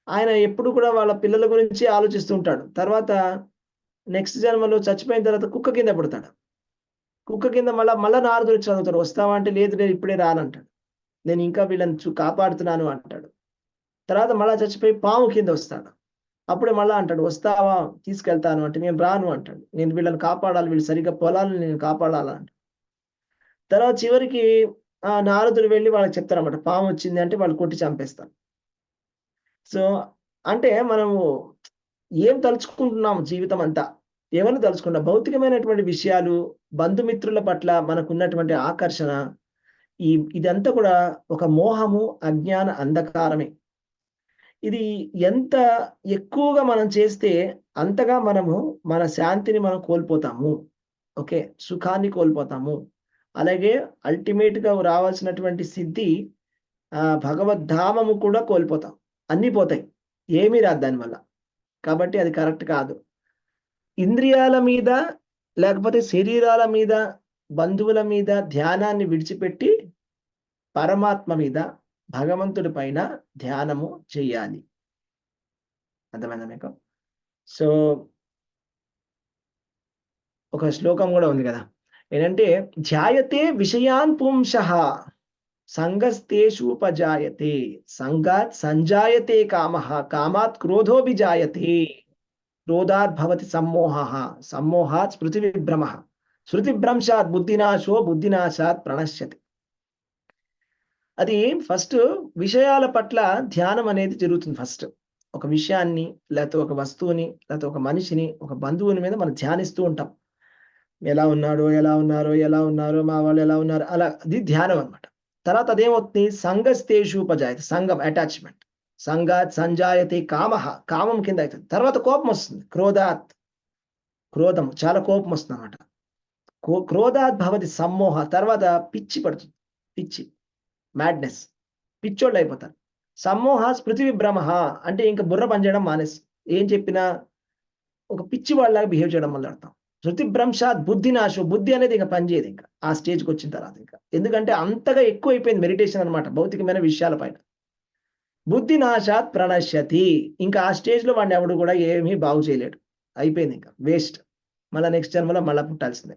ఆయన ఎప్పుడు కూడా వాళ్ళ పిల్లల గురించి ఆలోచిస్తుంటాడు. తర్వాత నెక్స్ట్ జన్మలో చచ్చిపోయిన తర్వాత కుక్క కింద పడతాడు. కుక్క కింద మళ్ళా నారదుడు చదువుతాడు, వస్తావా అంటే లేదు నేను ఇప్పుడే రానంటాడు, నేను ఇంకా వీళ్ళని కాపాడుతున్నాను అంటాడు. తర్వాత మళ్ళా చచ్చిపోయి పాము కింద వస్తాడు. అప్పుడే మళ్ళా అంటాడు, వస్తావా తీసుకెళ్తాను అంటే నేను రాను అంటాడు, నేను వీళ్ళని కాపాడాలి, వీళ్ళు సరిగ్గా పొలాలను నేను కాపాడాలంట. తర్వాత చివరికి నారదుడు వెళ్ళి వాళ్ళకి చెప్తారన్నమాట, పాము వచ్చింది అంటే వాళ్ళు కొట్టి చంపేస్తారు. సో అంటే మనము ఏం తలుచుకుంటున్నాము జీవితం అంతా? ఎవరిని తలుచుకున్నా భౌతికమైనటువంటి విషయాలు, బంధుమిత్రుల పట్ల మనకున్నటువంటి ఆకర్షణ, ఇదంతా కూడా ఒక మోహము, అజ్ఞాన అంధకారమే. ఇది ఎంత ఎక్కువగా మనం చేస్తే అంతగా మనము మన శాంతిని మనం కోల్పోతాము. ఓకే, సుఖాన్ని కోల్పోతాము. అలాగే అల్టిమేట్ గా రావాల్సినటువంటి సిద్ధి, భగవద్ధామము కూడా కోల్పోతాం. అన్నీ పోతాయి, ఏమీ రాదు దానివల్ల. కాబట్టి అది కరెక్ట్ కాదు. ఇంద్రియాల మీద లేకపోతే శరీరాల మీద, బంధువుల మీద ధ్యానాన్ని విడిచిపెట్టి పరమాత్మ మీద, భగవంతుడి పైన ధ్యానము చెయ్యాలి. అర్థమైందా మీకు? సో ఒక శ్లోకం కూడా ఉంది కదా, ఏంటంటే ధ్యాయతే విషయాన్ పుంసః సంగస్తేషూపజాయతే సంగాత్ సంజాయతే కామః కామాత్ క్రోధోభిజాయతే క్రోధాత్ భవతి సమ్మోహః సమ్మోహాత్ స్మృతి విభ్రమః స్మృతిభ్రంశాత్ బుద్ధినాశో బుద్ధినాశాత్ ప్రణశ్యతి. అది ఫస్ట్ విషయాల పట్ల ధ్యానం అనేది జరుగుతుంది. ఫస్ట్ ఒక విషయాన్ని, లేకపోతే ఒక వస్తువుని, లేకపోతే ఒక మనిషిని, ఒక బంధువుని మీద మనం ధ్యానిస్తూ ఉంటాం. ఎలా ఉన్నారో, ఎలా ఉన్నారో, ఎలా ఉన్నారో, మా వాళ్ళు ఎలా ఉన్నారు, అలా అది ధ్యానం అనమాట. తర్వాత అదేమవుతుంది, సంగస్తేషూపజాయతే, సంగం అటాచ్మెంట్, సంగాత్ సంజాయతే కామః, కామం కింద అవుతుంది. తర్వాత కోపం వస్తుంది, క్రోధాత్, క్రోధం, చాలా కోపం వస్తుంది అనమాట. క్రోధాత్ భవతి సమ్మోహ, తర్వాత పిచ్చి పడుతుంది, పిచ్చి, మ్యాడ్నెస్, పిచ్చోళ్ళు అయిపోతారు. సమ్మోహ స్మృతి విభ్రమ, అంటే ఇంకా బుర్ర పనిచేయడం మానేసి ఏం చెప్పినా ఒక పిచ్చి వాళ్ళలాగా బిహేవ్ చేయడం మొదలెడతాం. శృతి భ్రంశాత్ బుద్ధి నాశం, బుద్ధి అనేది ఇంకా పనిచేయదు ఇంకా ఆ స్టేజ్కి వచ్చిన తర్వాత. ఇంకా ఎందుకంటే అంతగా ఎక్కువ అయిపోయింది మెడిటేషన్ అనమాట భౌతికమైన విషయాల పైన. బుద్ధి నాశాత్ ప్రణశ్యతి, ఇంకా ఆ స్టేజ్లో వాడిని ఎవడు కూడా ఏమీ బాగు చేయలేడు, అయిపోయింది, ఇంకా వేస్ట్, మళ్ళీ నెక్స్ట్ జన్మలో మళ్ళీ పుట్టాల్సిందే.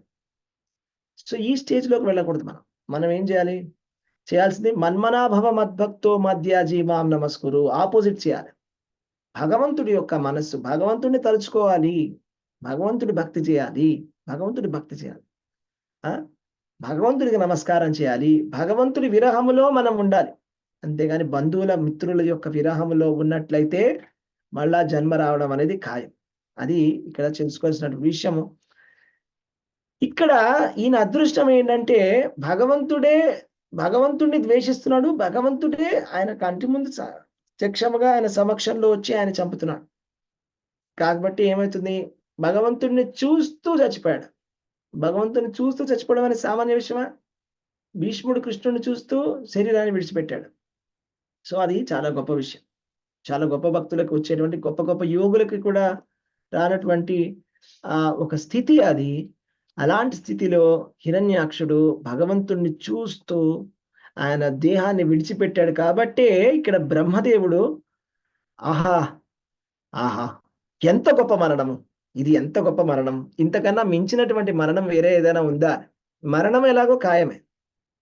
సో ఈ స్టేజ్లోకి వెళ్ళకూడదు. మనం ఏం చేయాలి, చేయాల్సింది మన్మనాభవ మద్భక్తో మధ్య జీవాం నమస్కురు, ఆపోజిట్ చేయాలి. భగవంతుడి యొక్క మనస్సు, భగవంతుడిని తలుచుకోవాలి, భగవంతుడి భక్తి చేయాలి, భగవంతుడి భక్తి చేయాలి, భగవంతుడికి నమస్కారం చేయాలి, భగవంతుడి విరహములో మనం ఉండాలి. అంతేగాని బంధువుల మిత్రుల యొక్క విరహములో ఉన్నట్లయితే మళ్ళా జన్మ రావడం అనేది ఖాయం. అది ఇక్కడ తెలుసుకోవాల్సిన విషయము. ఇక్కడ ఈయన అదృష్టం ఏంటంటే భగవంతుడిని ద్వేషిస్తున్నాడు, భగవంతుడే ఆయన కంటి ముందు ప్రత్యక్షముగా ఆయన సమక్షంలో వచ్చి ఆయన చంపుతున్నాడు. కాబట్టి ఏమవుతుంది, భగవంతుడిని చూస్తూ చచ్చిపోయాడు. భగవంతుని చూస్తూ చచ్చిపోవడం అనేది సామాన్య విషయమా? భీష్ముడు కృష్ణుడిని చూస్తూ శరీరాన్ని విడిచిపెట్టాడు. సో అది చాలా గొప్ప విషయం. చాలా గొప్ప భక్తులకు వచ్చేటువంటి, గొప్ప గొప్ప యోగులకి కూడా రానటువంటి ఒక స్థితి అది. అలాంటి స్థితిలో హిరణ్యాక్షుడు భగవంతుణ్ణి చూస్తూ ఆయన దేహాన్ని విడిచిపెట్టాడు. కాబట్టే ఇక్కడ బ్రహ్మదేవుడు ఆహా ఆహా ఎంత గొప్ప మరణము ఇది, ఎంత గొప్ప మరణం, ఇంతకన్నా మించినటువంటి మరణం వేరే ఏదైనా ఉందా? మరణం ఎలాగో ఖాయమే,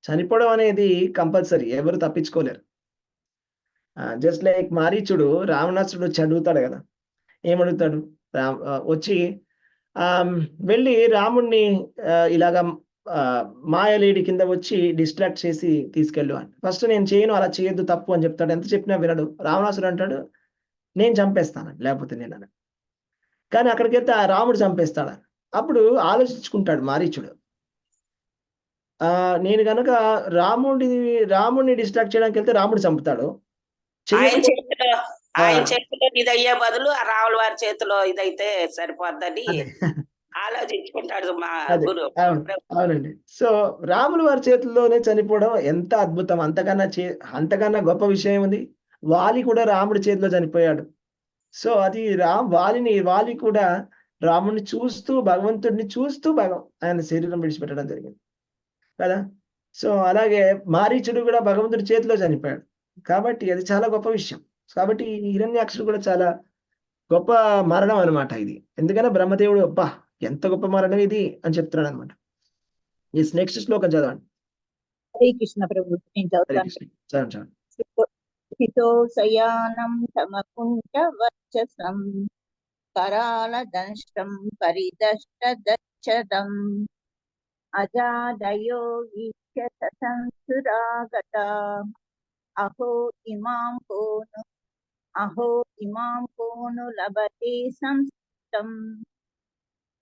చనిపోవడం అనేది కంపల్సరీ, ఎవరు తప్పించుకోలేరు. జస్ట్ లైక్ మారీచుడు రావణాసుడు వచ్చి అడుగుతాడు కదా, ఏమడుగుతాడు, వచ్చి వెళ్ళి రాముణ్ణి ఇలాగా మాయలేడి కింద వచ్చి డిస్ట్రాక్ట్ చేసి తీసుకెళ్ళు అని. ఫస్ట్ నేను చేయను, అలా చేయొద్దు, తప్పు అని చెప్తాడు. ఎంత చెప్పినా వినడు. రావణాసుడు అంటాడు నేను చంపేస్తాను, లేకపోతే నేను. కానీ అక్కడికి వెళ్తే ఆ రాముడు చంపేస్తాడు. అప్పుడు ఆలోచించుకుంటాడు మారీచుడు, నేను కనుక రాముడిని డిస్ట్రాక్ట్ చేయడానికి వెళ్తే రాముడు చంపుతాడు, ఆయన చేతిలో ఇదయ్యే బదులు ఆ రావుల వారి చేతిలో ఇదైతే సరిపోద్దని ఆలోచించుకుంటాడు మా గురు. అవునండి. సో రాముల వారి చేతుల్లోనే చనిపోవడం ఎంత అద్భుతం, అంతకన్నా గొప్ప విషయం ఉంది. వాలి కూడా రాముడి చేతిలో చనిపోయాడు. సో అది వాలి కూడా రాముడిని చూస్తూ, భగవంతుడిని చూస్తూ ఆయన శరీరం విడిచిపెట్టడం జరిగింది కదా. సో అలాగే మారీచుడు కూడా భగవంతుడి చేతిలో చనిపోయాడు. కాబట్టి అది చాలా గొప్ప విషయం. కాబట్టి హిరణ్యాక్షుడు కూడా చాలా గొప్ప మరణం అనమాట ఇది. ఎందుకంటే బ్రహ్మదేవుడు అబ్బా ఎంత గొప్ప మరణం ఇది అని చెప్తున్నాడు అనమాట. నెక్స్ట్ శ్లోకం చదవండి. హరే కృష్ణ ప్రభు, నేను చదువుతాను. స్థితో శయానం సమకుంఠ వర్చసం కరాల దంష్టం పరిదష్టదచ్చదం అజాదయో వీక్ష్య ససంసురాగత అహో ఇమాం కోను లభతే సంస్థం.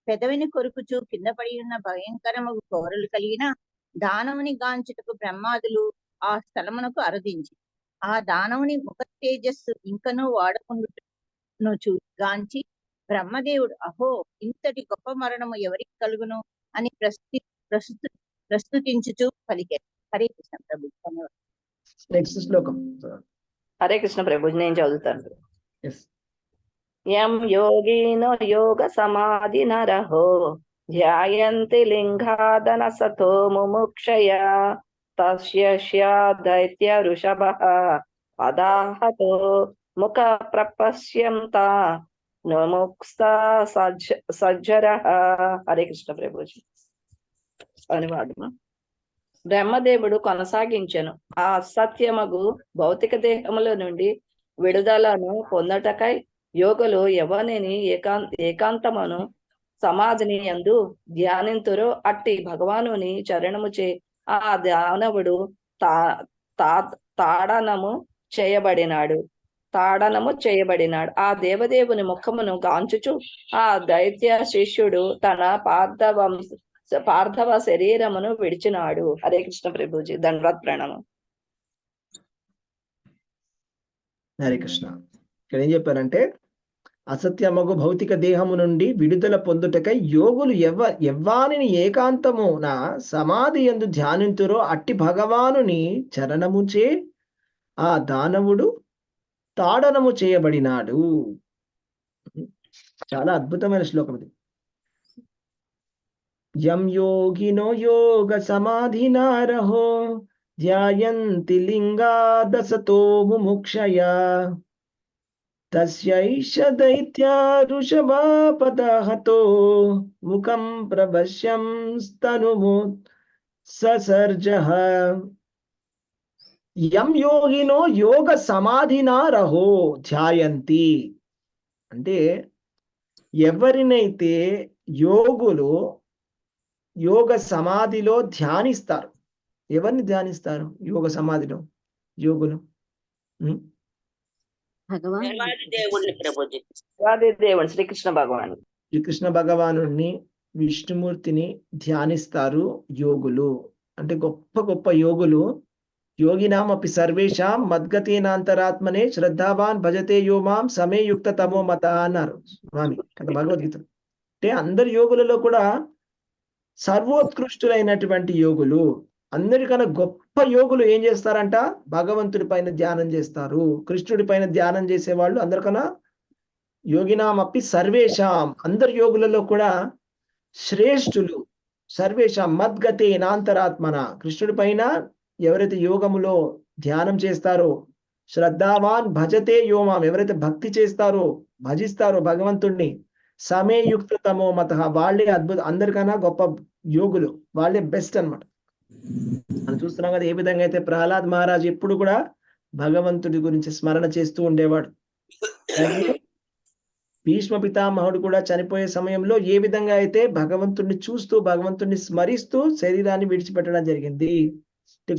పెదవిని కొరుకుచూ కింద పడి ఉన్న భయంకరము కోరలు కలిగిన దానవుని గాంచుటకు బ్రహ్మాదులు ఆ స్థలమునకు అరుదించి ఆ దానవుని ముఖ తేజస్సు ఇంకనూ వాడకుండును గాంచి బ్రహ్మదేవుడు అహో ఇంతటి గొప్ప మరణము ఎవరికి కలుగును అని ప్రస్తుతించుచు పలికారు. హరే కృష్ణ ప్రభు, ధన్యవాదాలు. నెక్స్ట్ శ్లోకం. హరే కృష్ణ ప్రభు, నేను చదువుతాను. యం యోగినో యోగ సమాధి నరహో ధ్యాయంతి లింగాదన సతో ముముక్షయ తస్య దైత్య ఋషభః పదాహతో ముఖ ప్రపశ్యంత నముక్సా సజ్జరః. హరే కృష్ణ ప్రభుజీ. అనువాదము. బ్రహ్మదేవుడు కొనసాగించెను, ఆ అసత్యమగు భౌతిక దేహముల నుండి విడుదలను పొందటకై యోగులు ఎవరిని ఏకాంతమును సమాధిని యందు ధ్యానింతురో అట్టి భగవానుని చరణముచే ఆ దానవుడు తాడనము చేయబడినాడు. ఆ దేవదేవుని ముఖమును గాంచుచు ఆ దైత్య శిష్యుడు తన పార్థవ శరీరమును విడిచినాడు. హరే కృష్ణ ప్రభుజీ, దండవత్ ప్రణామం. హరే కృష్ణ. ఇక్కడ ఏం చెప్పారంటే, అసత్యమగు భౌతిక దేహము నుండి విడుదల పొందుటకై యోగులు ఎవ్వానిని ఏకాంతమున సమాధి యందు ధ్యానింతురో అట్టి భగవానుని చరణముచే ఆ దానవుడు తాడనము చేయబడినాడు. చాలా అద్భుతమైన శ్లోకం ఇది. యం యోగినో యోగ సమాధినారహో ధ్యాయంతి లింగాదసతో ముముక్షయా తస్యైష దైత్యా ఋషభాపదహతో ముఖం ప్రవశ్యం స్తనుము ససర్జః. యం యోగినో యోగ సమాధినారహో ధ్యాయంతి అంటే ఎవరినైతే యోగులు యోగ సమాధిలో ధ్యానిస్తారు. ఎవరిని ధ్యానిస్తారు యోగ సమాధిలో యోగులు? దేవుడిని ప్రభుజీ, దేవుడు శ్రీకృష్ణ భగవాన్. శ్రీకృష్ణ భగవాను విష్ణుమూర్తిని ధ్యానిస్తారు యోగులు. అంటే గొప్ప గొప్ప యోగులు. యోగినామపి సర్వేషాం మద్గతేనాంతరాత్మనే శ్రద్ధావాన్ భజతే యోమాం సమే యుక్త తమో మత అన్నారు స్వామి కదా భగవద్గీత. అంటే అందరి యోగులలో కూడా సర్వోత్కృష్టులైనటువంటి యోగులు, అందరికన్నా గొప్ప యోగులు ఏం చేస్తారంట? భగవంతుడి పైన ధ్యానం చేస్తారు. కృష్ణుడి పైన ధ్యానం చేసేవాళ్ళు అందరికన్నా యోగినామపి సర్వేషాం, అందరి యోగులలో కూడా శ్రేష్ఠులు. సర్వేషాం మద్గతే నాంతరాత్మన, కృష్ణుడి పైన ఎవరైతే యోగములో ధ్యానం చేస్తారో, శ్రద్ధావాన్ భజతే యోమాం, ఎవరైతే భక్తి చేస్తారో భజిస్తారో భగవంతుణ్ణి, సమే యుక్త తమో మత, వాళ్ళే అందరికన్నా గొప్ప యోగులు, వాళ్ళే బెస్ట్ అన్నమాట. మనం చూస్తున్నాం కదా ఏ విధంగా అయితే ప్రహ్లాద్ మహారాజ్ ఎప్పుడు కూడా భగవంతుడి గురించి స్మరణ చేస్తూ ఉండేవాడు. భీష్మ పితామహుడు కూడా చనిపోయే సమయంలో ఏ విధంగా అయితే భగవంతుడిని చూస్తూ భగవంతుడిని స్మరిస్తూ శరీరాన్ని విడిచిపెట్టడం జరిగింది.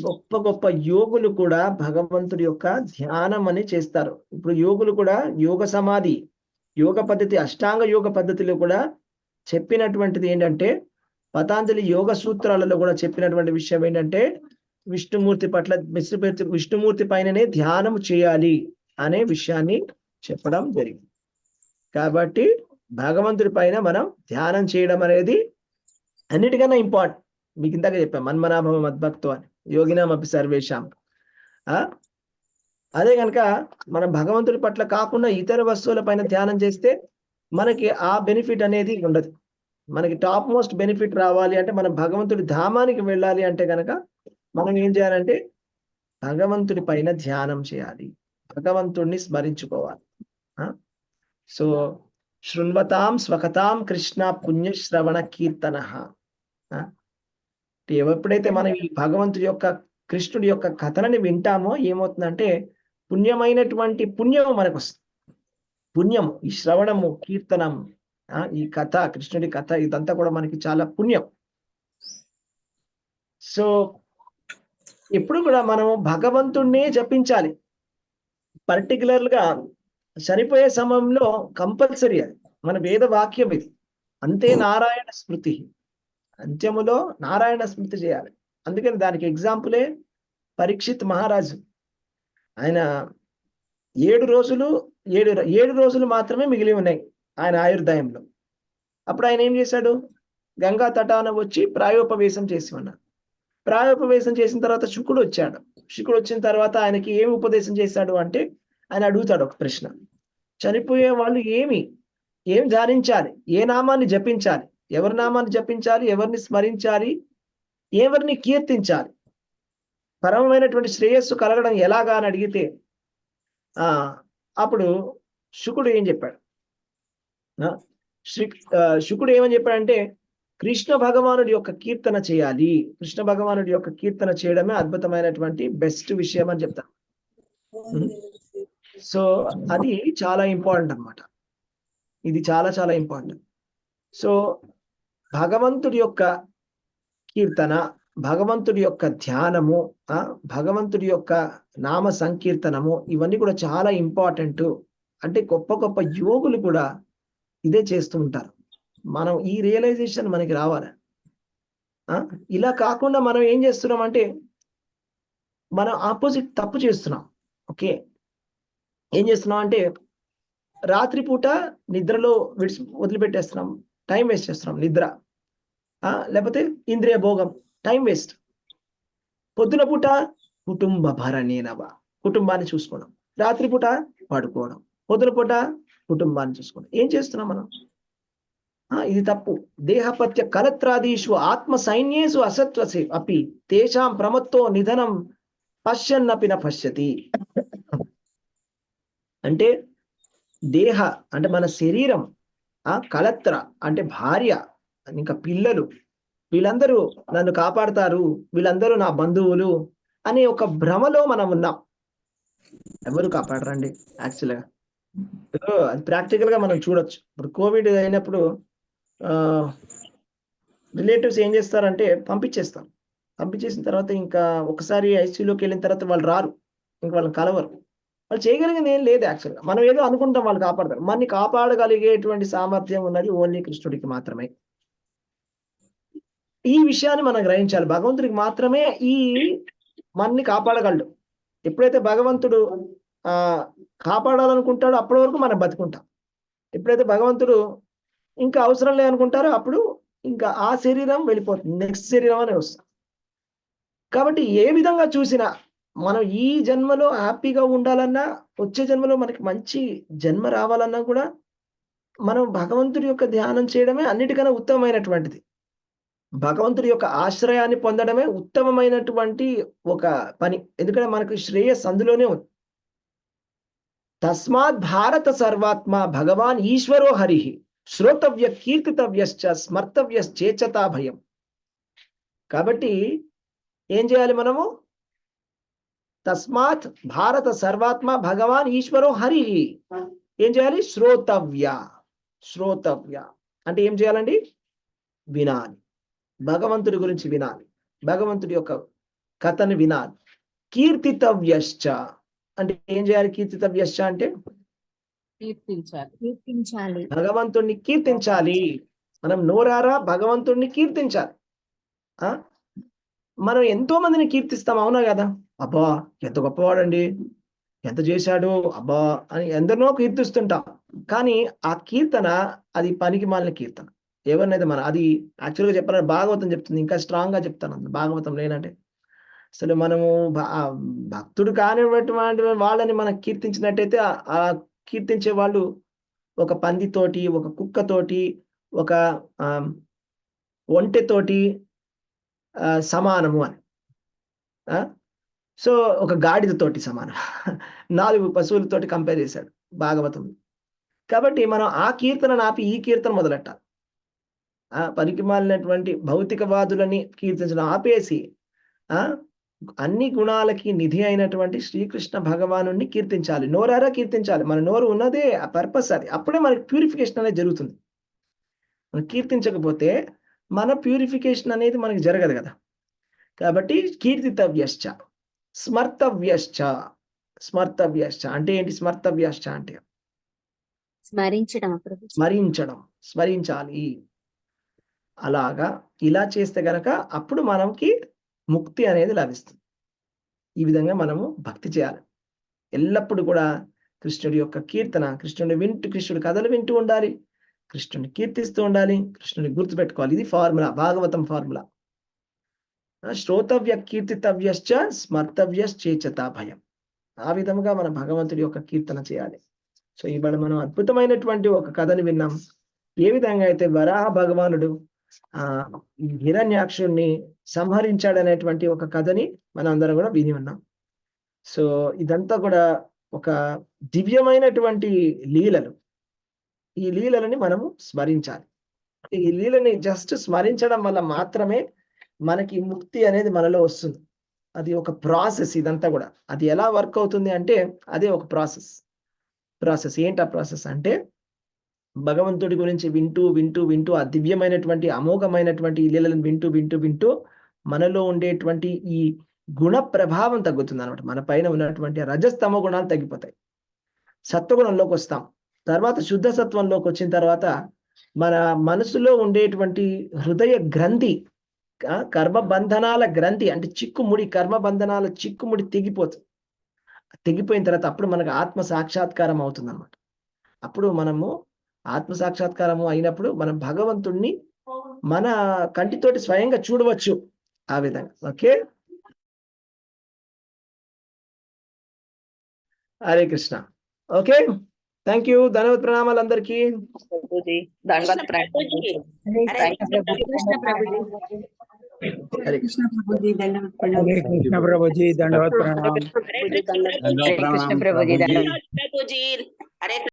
గొప్ప గొప్ప యోగులు కూడా భగవంతుడి యొక్క ధ్యానం అని చేస్తారు. ఇప్పుడు యోగులు కూడా యోగ సమాధి, యోగ పద్ధతి, అష్టాంగ యోగ పద్ధతిలో కూడా చెప్పినటువంటిది ఏంటంటే, పతాంజలి యోగ సూత్రాలలో కూడా చెప్పినటువంటి విషయం ఏంటంటే, విష్ణుమూర్తి పైననే ధ్యానం చేయాలి అనే విషయాన్ని చెప్పడం జరిగింది. కాబట్టి భగవంతుడి పైన మనం ధ్యానం చేయడం అనేది అన్నిటికన్నా ఇంపార్టెంట్. మీకు ఇందాక చెప్పాం మన్మనాభవ మద్భక్తో అని, యోగినామపి సర్వేషాం. అదే కనుక మనం భగవంతుడి పట్ల కాకుండా ఇతర వస్తువుల పైన ధ్యానం చేస్తే మనకి ఆ బెనిఫిట్ అనేది ఉండదు. మనకి టాప్ మోస్ట్ బెనిఫిట్ రావాలి అంటే, మనం భగవంతుడి ధామానికి వెళ్ళాలి అంటే కనుక మనం ఏం చేయాలంటే భగవంతుడి పైన ధ్యానం చేయాలి, భగవంతుడిని స్మరించుకోవాలి. సో శృణ్వతాం స్వకతాం కృష్ణ పుణ్యశ్రవణ కీర్తన. ఎప్పుడైతే మనం ఈ భగవంతుడి యొక్క కృష్ణుడి యొక్క కథలని వింటామో ఏమవుతుందంటే పుణ్యమైనటువంటి పుణ్యము మనకు వస్తుంది. పుణ్యము, ఈ శ్రవణము, కీర్తనం, ఈ కథ, కృష్ణుడి కథ, ఇదంతా కూడా మనకి చాలా పుణ్యం. సో ఎప్పుడు కూడా మనము భగవంతుడినే జపించాలి. పర్టికులర్గా చనిపోయే సమయంలో కంపల్సరీ అది మన వేద వాక్యం ఇది. అంతే నారాయణ స్మృతి, అంత్యములో నారాయణ స్మృతి చేయాలి. అందుకని దానికి ఎగ్జాంపులే పరీక్షిత్ మహారాజు. ఆయన 7 రోజులు మాత్రమే మిగిలి ఉన్నాయి ఆయన ఆయుర్దాయంలో. అప్పుడు ఆయన ఏం చేశాడు? గంగా తటాన వచ్చి ప్రాయోపవేశం చేసి ఉన్నారు. ప్రాయోపవేశం చేసిన తర్వాత శుకుడు వచ్చాడు. శుకుడు వచ్చిన తర్వాత ఆయనకి ఏమి ఉపదేశం చేశాడు అంటే, ఆయన అడుగుతాడు ఒక ప్రశ్న, చనిపోయే వాళ్ళు ఏం ధ్యానించాలి, ఏ నామాన్ని జపించాలి, ఎవరి నామాన్ని జపించాలి, ఎవరిని స్మరించాలి, ఎవరిని కీర్తించాలి, పరమమైనటువంటి శ్రేయస్సు కలగడం ఎలాగా అని అడిగితే అప్పుడు శుకుడు ఏం చెప్పాడు? శుకుడు ఏమని చెప్పాడంటే, కృష్ణ భగవానుడి యొక్క కీర్తన చేయాలి, కృష్ణ భగవానుడి యొక్క కీర్తన చేయడమే అద్భుతమైనటువంటి బెస్ట్ విషయం అని చెప్తాను. సో అది చాలా ఇంపార్టెంట్ అన్నమాట. ఇది చాలా చాలా ఇంపార్టెంట్. సో భగవంతుడి యొక్క కీర్తన, భగవంతుడి యొక్క ధ్యానము, భగవంతుడి యొక్క నామ సంకీర్తనము, ఇవన్నీ కూడా చాలా ఇంపార్టెంట్. అంటే గొప్ప గొప్ప యోగులు కూడా ఇదే చేస్తూ ఉంటారు. మనం ఈ రియలైజేషన్ మనకి రావాలి. ఇలా కాకుండా మనం ఏం చేస్తున్నాం అంటే మనం ఆపోజిట్ తప్పు చేస్తున్నాం. ఓకే, ఏం చేస్తున్నాం అంటే రాత్రిపూట నిద్రలో వదిలిపెట్టేస్తున్నాం, టైం వేస్ట్ చేస్తున్నాం. నిద్ర లేకపోతే ఇంద్రియ భోగం, టైం వేస్ట్. పొద్దున పూట కుటుంబ భరణీనవ, కుటుంబాన్ని చూసుకోవడం. రాత్రిపూట పడుకోవడం, పొద్దున పూట కుటుంబాన్ని చూసుకోవడం. ఏం చేస్తున్నాం మనం? ఇది తప్పు. దేహపత్య కలత్రాదీషు ఆత్మ సైన్యేషు అసత్వసే అపి తేషాం ప్రమత్తో నిధనం పశ్యన్నపి న పశ్యతి. అంటే దేహ అంటే మన శరీరం, కలత్ర అంటే భార్య, ఇంకా పిల్లలు, వీళ్ళందరూ నన్ను కాపాడతారు, వీళ్ళందరూ నా బంధువులు అనే ఒక భ్రమలో మనం ఉన్నాం. ఎవరు కాపాడరండి యాక్చువల్గా. అది ప్రాక్టికల్ గా మనం చూడొచ్చు. ఇప్పుడు కోవిడ్ అయినప్పుడు రిలేటివ్స్ ఏం చేస్తారంటే పంపించేస్తారు. పంపించేసిన తర్వాత ఇంకా ఒకసారి ఐసీయూలోకి వెళ్ళిన తర్వాత వాళ్ళు రారు, ఇంకా వాళ్ళని కలవరు. వాళ్ళు చేయగలిగింది ఏం లేదు యాక్చువల్గా. మనం ఏదో అనుకుంటాం వాళ్ళు కాపాడతారు. మనని కాపాడగలిగేటువంటి సామర్థ్యం ఉన్నది ఓన్లీ కృష్ణుడికి మాత్రమే. ఈ విషయాన్ని మనం గ్రహించాలి. భగవంతుడికి మాత్రమే ఈ మనని కాపాడగలడు. ఎప్పుడైతే భగవంతుడు కాపాడాలనుకుంటాడో అప్పటి వరకు మనం బతుకుంటాం. ఎప్పుడైతే భగవంతుడు ఇంకా అవసరం లేదనుకుంటారో అప్పుడు ఇంకా ఆ శరీరం వెళ్ళిపోతుంది, నెక్స్ట్ శరీరం అనే వస్తుంది. కాబట్టి ఏ విధంగా చూసినా మనం ఈ జన్మలో హ్యాపీగా ఉండాలన్నా, వచ్చే జన్మలో మనకి మంచి జన్మ రావాలన్నా కూడా మనం భగవంతుడి యొక్క ధ్యానం చేయడమే అన్నిటికన్నా ఉత్తమమైనటువంటిది. భగవంతుడి యొక్క ఆశ్రయాన్ని పొందడమే ఉత్తమమైనటువంటి ఒక పని. ఎందుకంటే మనకు శ్రేయస్ అందులోనే ఉంది. తస్మాత్ భారత సర్వాత్మ భగవాన్ ఈశ్వరో హరి శ్రోతవ్య కీర్తితవ్యశ్చ స్మర్తవ్యశ్చేచతా భయం. కాబట్టి ఏం చేయాలి మనము? తస్మాత్ భారత సర్వాత్మ భగవాన్ ఈశ్వరో హరి. ఏం చేయాలి? శ్రోతవ్య. శ్రోతవ్య అంటే ఏం చేయాలండి? వినాలి, భగవంతుడి గురించి వినాలి, భగవంతుడి యొక్క కథను వినాలి. కీర్తితవ్యశ్చ అంటే ఏం చేయాలి? కీర్తితవ్యశ్చ అంటే కీర్తించాలి, భగవంతుడిని కీర్తించాలి. మనం నోరారా భగవంతుడిని కీర్తించాలి. మనం ఎంతో మందిని కీర్తిస్తాం, అవునా కదా? అబ్బా ఎంత గొప్పవాడండి, ఎంత చేశాడు, అబ్బా అని ఎందరినో కీర్తిస్తుంటాం. కానీ ఆ కీర్తన అది పనికి మాలిన కీర్తన. ఎవరినైతే మన అది యాక్చువల్గా చెప్పాలంటే భాగవతం చెప్తుంది, ఇంకా స్ట్రాంగ్ గా చెప్తాను. భాగవతం లేనంటే అసలు మనము భక్తుడు కానిటువంటి వాళ్ళని మనం కీర్తించినట్టయితే ఆ కీర్తించే వాళ్ళు ఒక పందితోటి, ఒక కుక్కతోటి, ఒక ఒంటెతోటి సమానము అని. సో ఒక గాడిదతోటి సమానం, 4 పశువులతోటి కంపేర్ చేశాడు భాగవతం. కాబట్టి మనం ఆ కీర్తన ఆపి ఈ కీర్తన మొదలెట్టాలి. పనికి మాలినటువంటి భౌతికవాదులని కీర్తించడం ఆపేసి అన్ని గుణాలకి నిధి అయినటువంటి శ్రీకృష్ణ భగవాను కీర్తించాలి. నోరారా కీర్తించాలి. మన నోరు ఉన్నదే ఆ పర్పస్ అది. అప్పుడే మనకి ప్యూరిఫికేషన్ అనేది జరుగుతుంది. మనం కీర్తించకపోతే మన ప్యూరిఫికేషన్ అనేది మనకి జరగదు కదా. కాబట్టి కీర్తితవ్యశ్చ స్మర్తవ్యశ్చ. స్మర్తవ్యశ్చ అంటే ఏంటి? స్మర్తవ్యశ్చ అంటే స్మరించడం, స్మరించాలి. అలాగా ఇలా చేస్తే గనక అప్పుడు మనకి ముక్తి అనేది లభిస్తుంది. ఈ విధంగా మనము భక్తి చేయాలి. ఎల్లప్పుడూ కూడా కృష్ణుడి యొక్క కీర్తన, కృష్ణుడి కథలు వింటూ ఉండాలి, కృష్ణుడిని కీర్తిస్తూ ఉండాలి, కృష్ణుడిని గుర్తుపెట్టుకోవాలి. ఇది ఫార్ములా, భాగవతం ఫార్ములా. శ్రోతవ్య కీర్తితవ్యశ్చ స్మర్తవ్యశ్చేచతా భయం. ఆ విధంగా మనం భగవంతుడి యొక్క కీర్తన చేయాలి. సో ఇవాళ మనం అద్భుతమైనటువంటి ఒక కథని విన్నాం. ఏ విధంగా అయితే వరాహ భగవానుడు హిరణ్యాక్షుణ్ణి సంహరించాడనేటువంటి ఒక కథని మనం అందరం కూడా విని ఉన్నాం. సో ఇదంతా కూడా ఒక దివ్యమైనటువంటి లీలలు. ఈ లీలలని మనము స్మరించాలి. ఈ లీలని జస్ట్ స్మరించడం వల్ల మాత్రమే మనకి ముక్తి అనేది మనలో వస్తుంది. అది ఒక ప్రాసెస్. ఇదంతా కూడా అది ఎలా వర్క్ అవుతుంది అంటే అదే ఒక ప్రాసెస్. ఏంటి ఆ ప్రాసెస్ అంటే భగవంతుడి గురించి వింటూ వింటూ వింటూ ఆ దివ్యమైనటువంటి అమోఘమైనటువంటి లీలలను వింటూ వింటూ వింటూ మనలో ఉండేటువంటి ఈ గుణ ప్రభావం తగ్గుతుంది అనమాట. మన పైన ఉన్నటువంటి రజస్తమ గుణాలు తగ్గిపోతాయి, సత్వగుణంలోకి వస్తాం. తర్వాత శుద్ధ సత్వంలోకి వచ్చిన తర్వాత మన మనసులో ఉండేటువంటి హృదయ గ్రంథి, కర్మబంధనాల గ్రంథి అంటే చిక్కుముడి, కర్మబంధనాల చిక్కుముడి తెగిపోతుంది. తెగిపోయిన తర్వాత అప్పుడు మనకు ఆత్మ సాక్షాత్కారం అవుతుంది అనమాట. అప్పుడు మనము ఆత్మ సాక్షాత్కారము అయినప్పుడు మనం భగవంతుణ్ణి మన కంటితోటి స్వయంగా చూడవచ్చు ఆ విధంగా. Okay, Hare Krishna. Okay, thank you. ధన్యవాద ప్రణామాలు అందరికీ. ప్రభుజీ దండవత్ ప్రభుజీ. హరే కృష్ణ ప్రభుజీ. హరే కృష్ణ. హరే కృష్ణ ప్రభుజీ, దండవత్ ప్రణామం. కృష్ణ ప్రభుజీ. ప్రభుజీ దండవత్ ప్రభుజీ. హరే